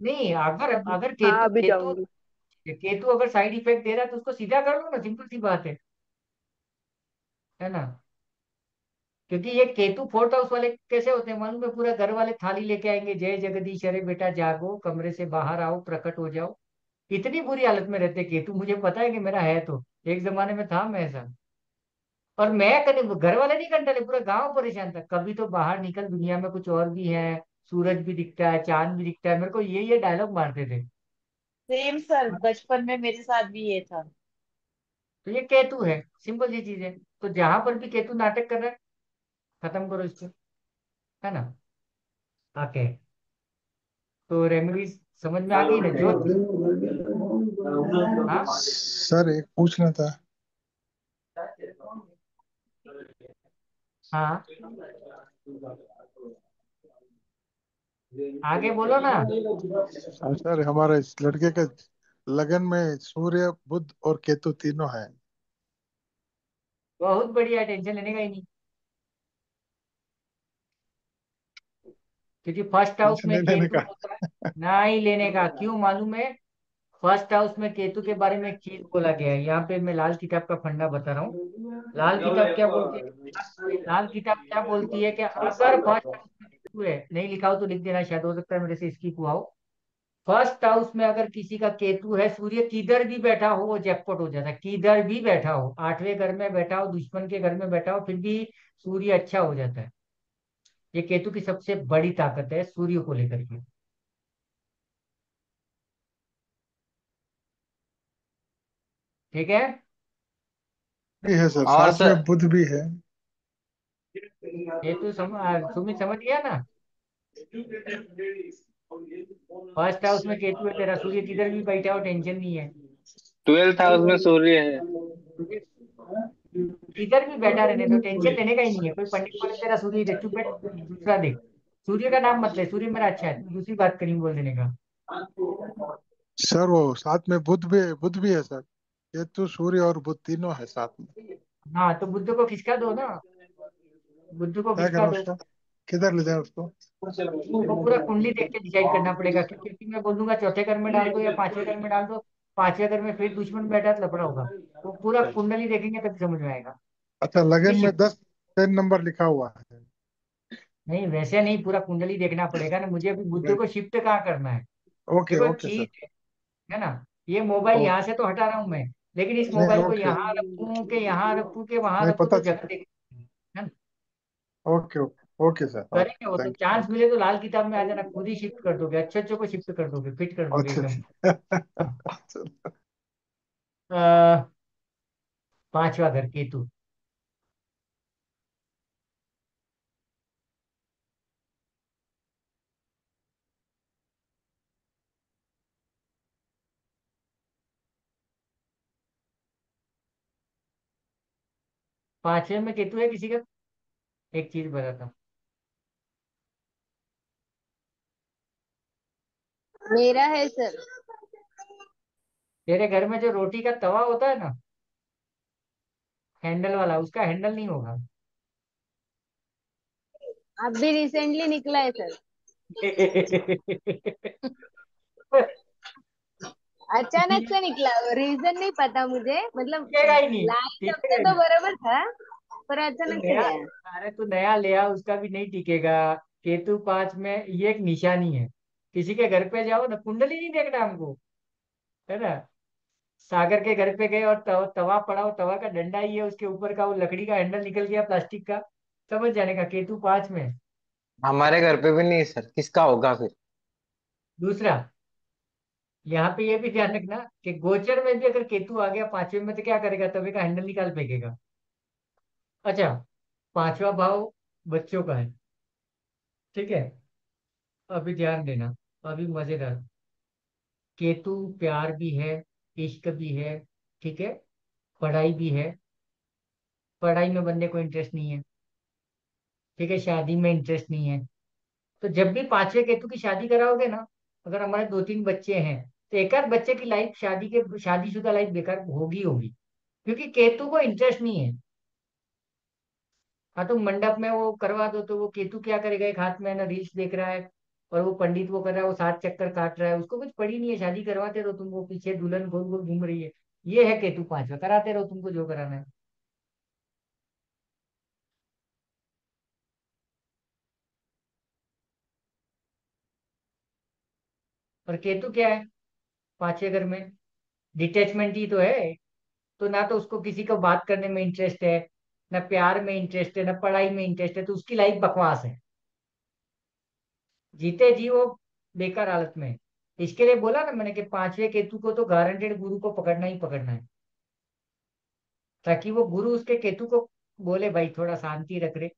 नहीं, अगर अगर हाँ, केतु अभी केतु जाऊंगी। केतु अगर साइड इफेक्ट दे रहा है तो उसको सीधा कर लो ना, सिंपल सी बात है ना? क्योंकि ये केतु फोर्थ हाउस वाले कैसे होते हैं मालूम है? पूरा घर वाले थाली लेके आएंगे, जय जगदीश अरे बेटा जागो, कमरे से बाहर आओ, प्रकट हो जाओ। इतनी बुरी हालत में रहते केतु, मुझे पता है कि मेरा है तो, एक जमाने में था मैं ऐसा। और मैं कभी घर वाले नहीं कंटाले, पूरा गांव परेशान था, कभी तो बाहर निकल, दुनिया में कुछ और भी है, सूरज भी दिखता है, चांद भी दिखता है। मेरे को ये डायलॉग मारते थे। सेम सर, बचपन में मेरे साथ भी ये था। तो ये केतु है, सिंपल सी चीज है। तो जहां पर भी केतु नाटक कर रहा है, खत्म करो इसको, है ना? ओके। तो रेमेडीज समझ में आ गई ना? ज्योतिष। हाँ, सर एक पूछना था। हाँ, आगे बोलो ना। सर हमारे इस लड़के के लगन में सूर्य बुध और केतु तीनों हैं। बहुत बढ़िया, टेंशन लेने का ही नहीं। क्योंकि फर्स्ट हाउस टेंशन में नहीं लेने केतु का। होता है। ना ही लेने का, क्यों मालूम है? फर्स्ट हाउस में केतु के बारे में एक चीज बोला गया है, यहाँ पे मैं लाल किताब का फंडा बता रहा हूँ। लाल किताब क्या बोलती है? लाल किताब क्या बोलती है कि अगर फर्स्ट हाउस में केतु है, नहीं लिखा हो तो लिख देना, शायद हो सकता है मेरे से स्किप हुआ हो। फर्स्ट हाउस में अगर किसी का केतु है, सूर्य किधर भी बैठा हो वो जैकपॉट हो जाता है। किधर भी बैठा हो, 8वें घर में बैठा हो, दुश्मन के घर में बैठा हो, फिर भी सूर्य अच्छा हो जाता है। ये केतु की सबसे बड़ी ताकत है सूर्य को लेकर के। ठीक है। भी है सर, और साथ सर में बुध भी है। केतु सुमित समझ गया ना। फर्स्ट हाउस में केतु है तेरा, सूर्य किधर भी बैठा हो टेंशन नहीं है। 12th हाउस में सूर्य है। सूर्य किधर भी बैठा रहने तो टेंशन लेने का ही नहीं है। कोई पंडित बोले तेरा सूर्य देख, चुप बैठ, दूसरा देख। सूर्य का नाम मत ले, सूर्य मेरा अच्छा है, तू दूसरी बात करी बोल देने का। सर वो साथ में बुध भी है सर। केतु सूर्य और बुध तीनों है साथ में। हाँ तो बुद्ध को खिसका दो ना, बुद्ध को क्या खिसका करें दो। उसको, किधर ले जाए उसको? वो पूरा कुंडली देख के डिसाइड करना पड़ेगा, क्योंकि मैं बोलूंगा चौथे घर में डाल दो या 5वें घर में डाल दो, 5वें घर में फिर दुश्मन बैठा तो लफड़ा होगा। वो पूरा कुंडली देखेंगे तभी समझ में आएगा। अच्छा, ये लगन में शिफ्ट 10 नंबर लिखा हुआ है। नहीं, वैसे नहीं, पूरा कुंडली देखना पड़ेगा ना मुझे, अभी बुद्ध को शिफ्ट कहाँ करना है। ओके देखो एक ओके सर। चीज है ना, ये मोबाइल यहाँ ओके। से तो हटा रहा हूँ मैं, लेकिन इस नहीं, मोबाइल को ओके। यहाँ रखूं के यहाँ रखूं के वहां नहीं, रखूं पता तो चल। जगह देख, है ना। ओके ओके ओके सर, करेंगे वो ओके, तो, थैंक चांस यू। मिले तो लाल किताब में आ जाना, खुद ही शिफ्ट कर दोगे, अच्छे अच्छे को शिफ्ट कर दोगे, फिट कर दोगे अच्छा एकदम। अच्छा। 5वां घर केतु। 5वें में केतु है किसी का, एक चीज बताता हूँ। मेरा है सर। तेरे घर में जो रोटी का तवा होता है ना, हैंडल वाला, उसका हैंडल नहीं होगा। अभी रिसेंटली निकला है सर। अचानक से निकला, रीजन नहीं पता मुझे, मतलब टिकेगा ही नहीं, लाइन तब से टिकेगा ही तो नहीं। बराबर था, पर तो अचानक से नया, गया। अरे तू नया ले आ, उसका भी नहीं टिकेगा। केतु 5 में ये एक निशानी है। किसी के घर पे जाओ ना, कुंडली नहीं देखना हमको, है ना। सागर के घर पे गए और तवा पड़ा हो, तवा का डंडा ही है, उसके ऊपर का वो लकड़ी का हैंडल निकल गया प्लास्टिक का, समझ जाने का केतु 5 में। हमारे घर पे भी नहीं सर, किसका होगा फिर? दूसरा, यहाँ पे ये भी ध्यान रखना कि गोचर में भी अगर केतु आ गया 5वें में तो क्या करेगा, तवे का हैंडल निकाल फेंकेगा। अच्छा, 5वां भाव बच्चों का है, ठीक है। अभी ध्यान देना, अभी मजेदार। केतु प्यार भी है, इश्क भी है, ठीक है, पढ़ाई भी है। पढ़ाई में बंदे को इंटरेस्ट नहीं है, ठीक है, शादी में इंटरेस्ट नहीं है। तो जब भी 5वें केतु की शादी कराओगे ना, अगर हमारे 2-3 बच्चे हैं, तो एक आध बच्चे की लाइफ, शादीशुदा लाइफ बेकार होगी होगी, क्योंकि केतु को इंटरेस्ट नहीं है। हाँ तो मंडप में वो करवा दो तो वो केतु क्या करेगा, एक हाथ में है ना रील्स देख रहा है, और वो पंडित वो कर रहा है, वो 7 चक्कर काट रहा है, उसको कुछ पड़ी नहीं है, शादी करवाते रहो तुम, वो पीछे दुल्हन गोल गोल घूम रही है। ये है केतु 5वां, कराते रहो तुमको जो कराना है। और केतु क्या है 5वें घर में, डिटेचमेंट ही तो है। तो ना तो उसको किसी को बात करने में इंटरेस्ट है, ना प्यार में इंटरेस्ट है, ना पढ़ाई में इंटरेस्ट है, तो उसकी लाइफ बकवास है। जीते जी वो बेकार हालत में है। इसके लिए बोला ना मैंने कि 5वें केतु को तो गारंटेड गुरु को पकड़ना ही पकड़ना है, ताकि वो गुरु उसके केतु को बोले भाई थोड़ा शांति रख रे।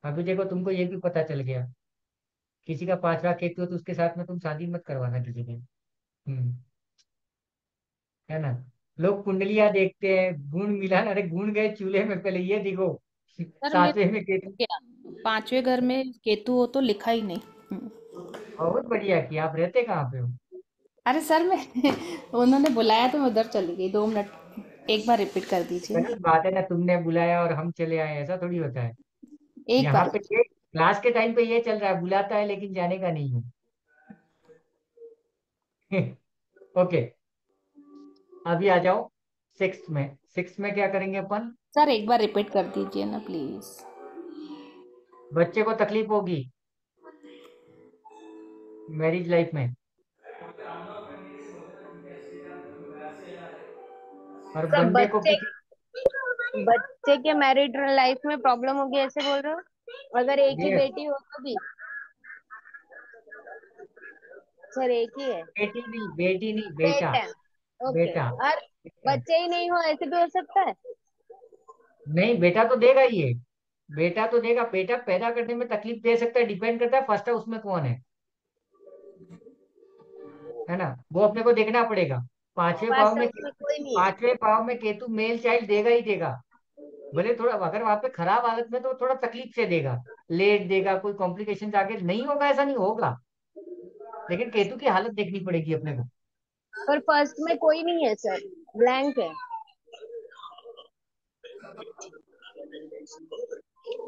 अभी देखो तुमको ये भी पता चल गया, किसी का 5वां केतु है तो उसके साथ में तुम शादी मत करवाना किसी की। है ना। लोग कुंडलियां देखते हैं, गुण मिला, अरे गुण गए चूल्हे में, पहले ये देखो। सर मेरे 7वें में केतु। क्या 5वें घर में केतु हो तो लिखा ही नहीं। बहुत बढ़िया किया, आप रहते कहाँ पे हो? अरे सर मैं उन्होंने बुलाया तो मैं उधर चली गई, 2 मिनट एक बार रिपीट कर दीजिए ना। गलत बात है ना, तुमने बुलाया और हम चले आए, ऐसा थोड़ी होता है। एक यहाँ बार। पे ये क्लास के टाइम पे ये चल रहा है, बुलाता है लेकिन जाने का नहीं है। ओके, अभी आ जाओ 6th में। 6th में क्या करेंगे अपन? सर एक बार रिपीट कर दीजिए ना प्लीज। बच्चे को तकलीफ होगी, मैरिज लाइफ में। और सब बंदे को बच्चे किसी। बच्चे के मैरिड लाइफ में प्रॉब्लम होगी ऐसे बोल रहे हो? अगर एक ही ये बेटी हो तो भी? सर एक ही है? बेटी नहीं, बेटी नहीं, बेटा। बेटा। ओके। बेटा। और बेटा। बच्चे ही नहीं हो ऐसे भी हो सकता है? नहीं, बेटा तो देगा ही ये। बेटा तो देगा, बेटा पैदा करने में तकलीफ दे सकता है, डिपेंड करता है फर्स्ट हाउस में कौन है ना, वो अपने को देखना पड़ेगा। पांचवें भाव फर्स्ट में हाउस में कोई नहीं है? पांचवें भाव में केतु मेल चाइल्ड देगा ही देगा। भले थोड़ा अगर वहां पे खराब हालत में तो थोड़ा तकलीफ से देगा, लेट देगा, कोई कॉम्प्लिकेशन आगे नहीं होगा, ऐसा नहीं होगा। लेकिन केतु की हालत देखनी पड़ेगी अपने को। पर फर्स्ट में कोई नहीं है सर, ब्लैंक है।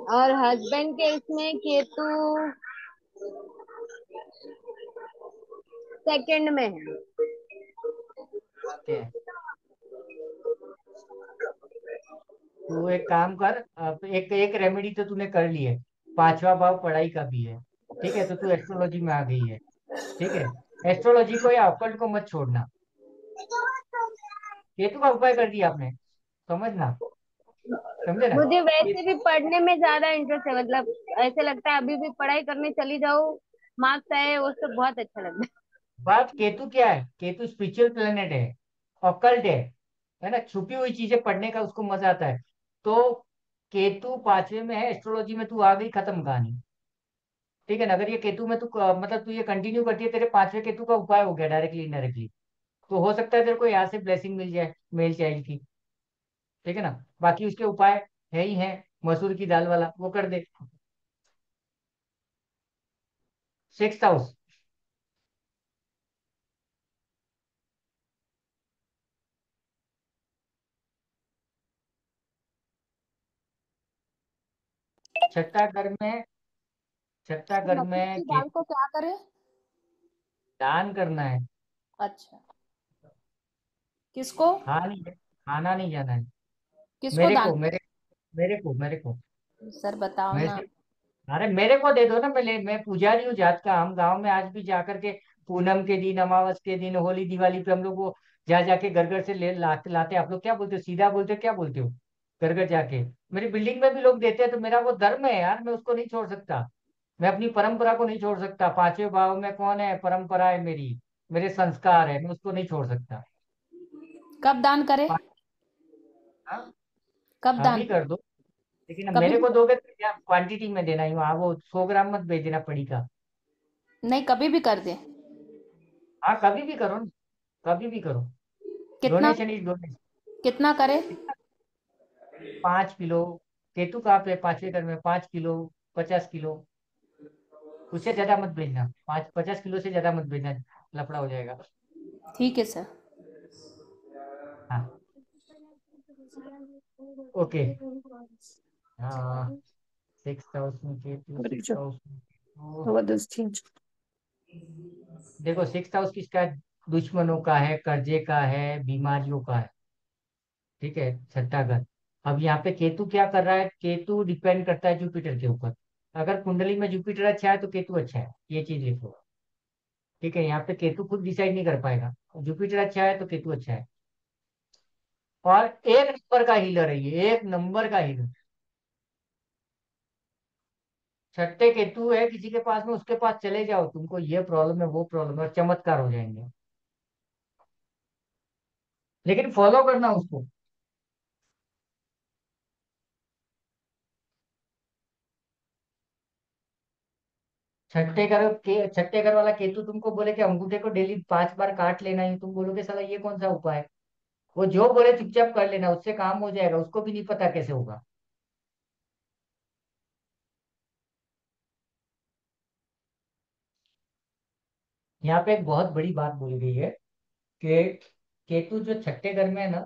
और हस्बैंड के इसमें केतु सेकंड में है। आते हैं। तू एक काम कर, अब एक एक रेमेडी तो तूने कर ली है। पांचवा भाव पढ़ाई का भी है। ठीक है, तो तू एस्ट्रोलॉजी में आ गई है। ठीक है। एस्ट्रोलॉजी को या ऑकल्ट को मत छोड़ना। केतु का उपाय कर दिया आपने, समझना। समझे ना। मुझे ये वैसे भी पढ़ने में ज्यादा इंटरेस्ट है, मतलब ऐसे लगता है अभी भी पढ़ाई करने चली जाऊँ, मार्क्स आए, वो सब बहुत अच्छा लगता है। बात केतु क्या है, केतु स्पिरिचुअल प्लेनेट है, ऑकल्ट है ना, छुपी हुई चीजें पढ़ने का उसको मजा आता है। तो केतु पांचवे में है एस्ट्रोलॉजी में, तू आ गई, खत्म कहानी। ठीक है ना, अगर ये केतु में तू मतलब तू ये कंटिन्यू करती है, तेरे पांचवे केतु का उपाय हो गया डायरेक्टली इनडायरेक्टली। तो हो सकता है तेरे को यहाँ से ब्लेसिंग मिल जाए मेल चाइल्ड की। ठीक है ना। बाकी उसके उपाय है ही है, मसूर की दाल वाला वो कर दे। Six house. छठा घर में, छठा सर घर मसूर में की दाल को क्या करें? दान करना है। अच्छा, किसको? खाना नहीं जाना है। किसको मेरे दान को मेरे करें? मेरे को सर बताओ मैं ना। से, अरे मेरे को दे दो ना, मैं पुजारी हूँ जात का। हम गांव में आज भी जाकर के पूनम के दिन, अमावस के दिन, होली दिवाली पे हम लोग वो जा जाके घर घर से ले लाते लाते। आप लोग क्या बोलते हो, सीधा बोलते हो, क्या बोलते हो? घर घर जाके मेरी बिल्डिंग में भी लोग देते हैं, तो मेरा वो धर्म है यार, मैं उसको नहीं छोड़ सकता। मैं अपनी परंपरा को नहीं छोड़ सकता। पांचवें भाव में कौन है, परंपरा है मेरी, मेरे संस्कार है, मैं उसको नहीं छोड़ सकता। कब दान करें? पा- हाँ, कब दान अभी कर करें? दो। लेकिन अब कभी मेरे भी को कर, दोगे तो क्या क्वांटिटी में देना ही, वहाँ वो 100 ग्राम मत भेज देना पड़ी का। नहीं कभी भी कर दे। हाँ, कभी भी करो ना, कभी भी करो। कितना? Donation is donation. कितना करे? 5 किलो। केतु कहाँ पे, पांचवें घर में, 5 किलो, 50 किलो। उससे ज्यादा मत भेजना, 50 किलो से ज्यादा मत भेजना, लफड़ा हो जाएगा। ठीक है सर। हाँ। ओके। हाँ। सिक्स हाउस में Ketu, What six is it? House में केतु। What does change? देखो, सिक्स हाउस किसका है? दुश्मनों का है, कर्जे का है, बीमारियों का है। ठीक है, छठा घर। अब यहाँ पे केतु क्या कर रहा है, केतु डिपेंड करता है जुपिटर के ऊपर। अगर कुंडली में जुपिटर अच्छा है तो केतु अच्छा है, ये चीज लिखो। ठीक है, यहाँ पे केतु खुद डिसाइड नहीं कर पाएगा। जुपिटर अच्छा है तो केतु अच्छा है। और एक नंबर का हीलर है ये, एक नंबर का हीलर। छठे केतु है किसी के पास में, उसके पास चले जाओ, तुमको ये प्रॉब्लम है वो प्रॉब्लम है, और चमत्कार हो जाएंगे। लेकिन फॉलो करना उसको। छठे घर वाला केतु तुमको बोले कि अंगूठे को डेली 5 बार काट लेना ही, तुम बोलोगे साला ये कौन सा उपाय है? वो जो बोले चुपचाप कर लेना, उससे काम हो जाएगा, उसको भी नहीं पता कैसे होगा। यहाँ पे एक बहुत बड़ी बात बोली गई है कि केतु जो छठे घर में है ना,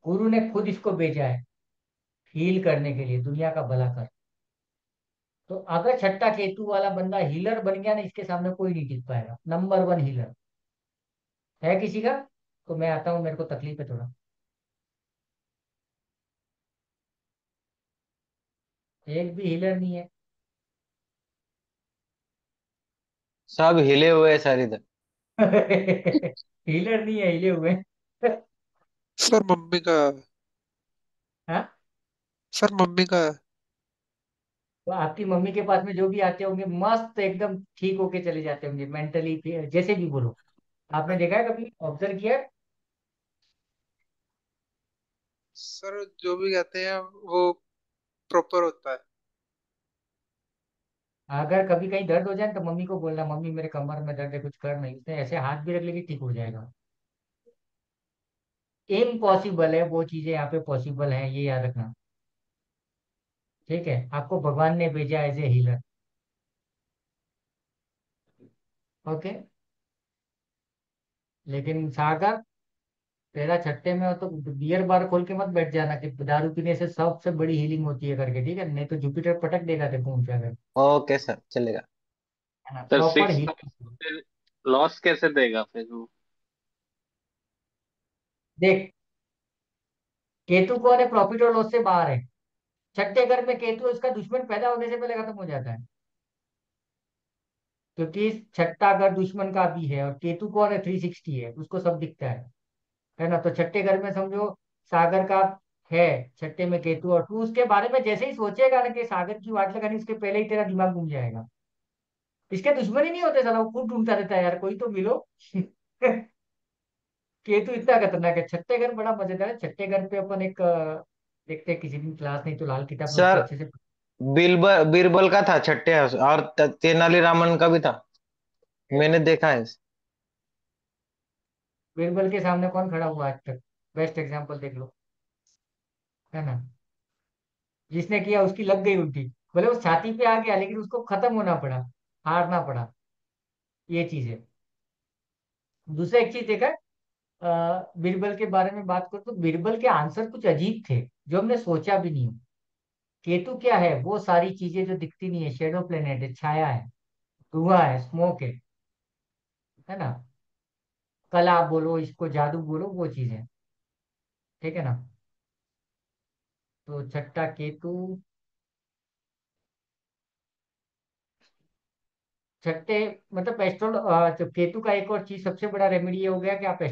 गुरु ने खुद इसको भेजा है हील करने के लिए, दुनिया का भला कर। तो अगर छठा केतु वाला बंदा हीलर बन गया ना, इसके सामने कोई नहीं टिक पाएगा, नंबर वन हीलर है किसी का। तो मैं आता हूँ, मेरे को तकलीफ है थोड़ा। एक भी हीलर नहीं है। सब हिले हुए हैं सर इधर। हीलर नहीं है, हिले हुए हैं। सर मम्मी का। हाँ। सर मम्मी का। तो आपकी मम्मी के पास में जो भी आते होंगे मस्त एकदम ठीक होके चले जाते होंगे मेंटली, जैसे भी बोलो। आपने देखा है, कभी ऑब्जर्व किया है? सर जो भी कहते हैं वो प्रॉपर होता है। अगर कभी कहीं दर्द हो जाए तो मम्मी को बोलना, मम्मी मेरे कमर में दर्द है, कुछ कर नहीं, उसने ऐसे हाथ भी रख लेगी, ठीक हो जाएगा। इम्पॉसिबल है, वो चीजें यहाँ पे पॉसिबल है, ये याद रखना। ठीक है, आपको भगवान ने भेजा एज ए हीलर। ओके। लेकिन सागर, तेरा छट्टे में हो तो बियर बार खोल के मत बैठ जाना कि दारू पीने से सबसे बड़ी हीलिंग होती है करके, ठीक है? नहीं तो जुपिटर पटक देगा तेरे मुंह पे अगर। ओके सर, चलेगा। है ना, सर प्रॉपर सिक्स हीलिंग। फिर लॉस कैसे देगा फिर वो? देख, केतु कौन है? प्रॉफिट और लॉस से बाहर है। छठे घर में केतु, उसका दुश्मन पैदा होने से पहले खत्म हो जाता है। क्योंकि छठा घर दुश्मन का भी है, और केतु कौन है? 360 है, उसको सब दिखता है ना? तो छठे घर में समझो सागर का है, छठे में केतु, और तू उसके बारे में जैसे ही सोचेगा ना कि सागर की वाट लगानी, उसके पहले ही तेरा दिमाग घूम जाएगा। इसके दुश्मन ही नहीं होते साला, वो खूब ढूंढता रहता है यार, कोई तो मिलो। केतु इतना खतरनाक है। छठे घर बड़ा मजेदार है। छठे घर पे अपन एक देखते हैं किसी दिन क्लास, नहीं तो लाल किताब में उसको सर अच्छे से। बीरबल बीरबल का था छठे हाउस, और तेनालीरामन का भी था, मैंने देखा है। बीरबल के सामने कौन खड़ा हुआ आज तक? बेस्ट एग्जाम्पल देख लो, है ना? जिसने किया उसकी लग गई उल्टी। बोले वो छाती पे आ गया, लेकिन उसको खत्म होना पड़ा, हारना पड़ा। ये चीज है। दूसरा एक चीज देखा है, बीरबल के बारे में बात करो तो बीरबल के आंसर कुछ अजीब थे, जो हमने सोचा भी नहीं। केतु क्या है? वो सारी चीजें जो दिखती नहीं है, शेडो प्लेनेट है, छाया है, धुआं है, स्मोक है ना? कला बोलो, इसको जादू बोलो, वो चीज है। ठीक है ना? तो छठा केतु। छठे मतलब एस्ट्रो, केतु का एक और चीज सबसे बड़ा रेमेडी ये हो गया कि आप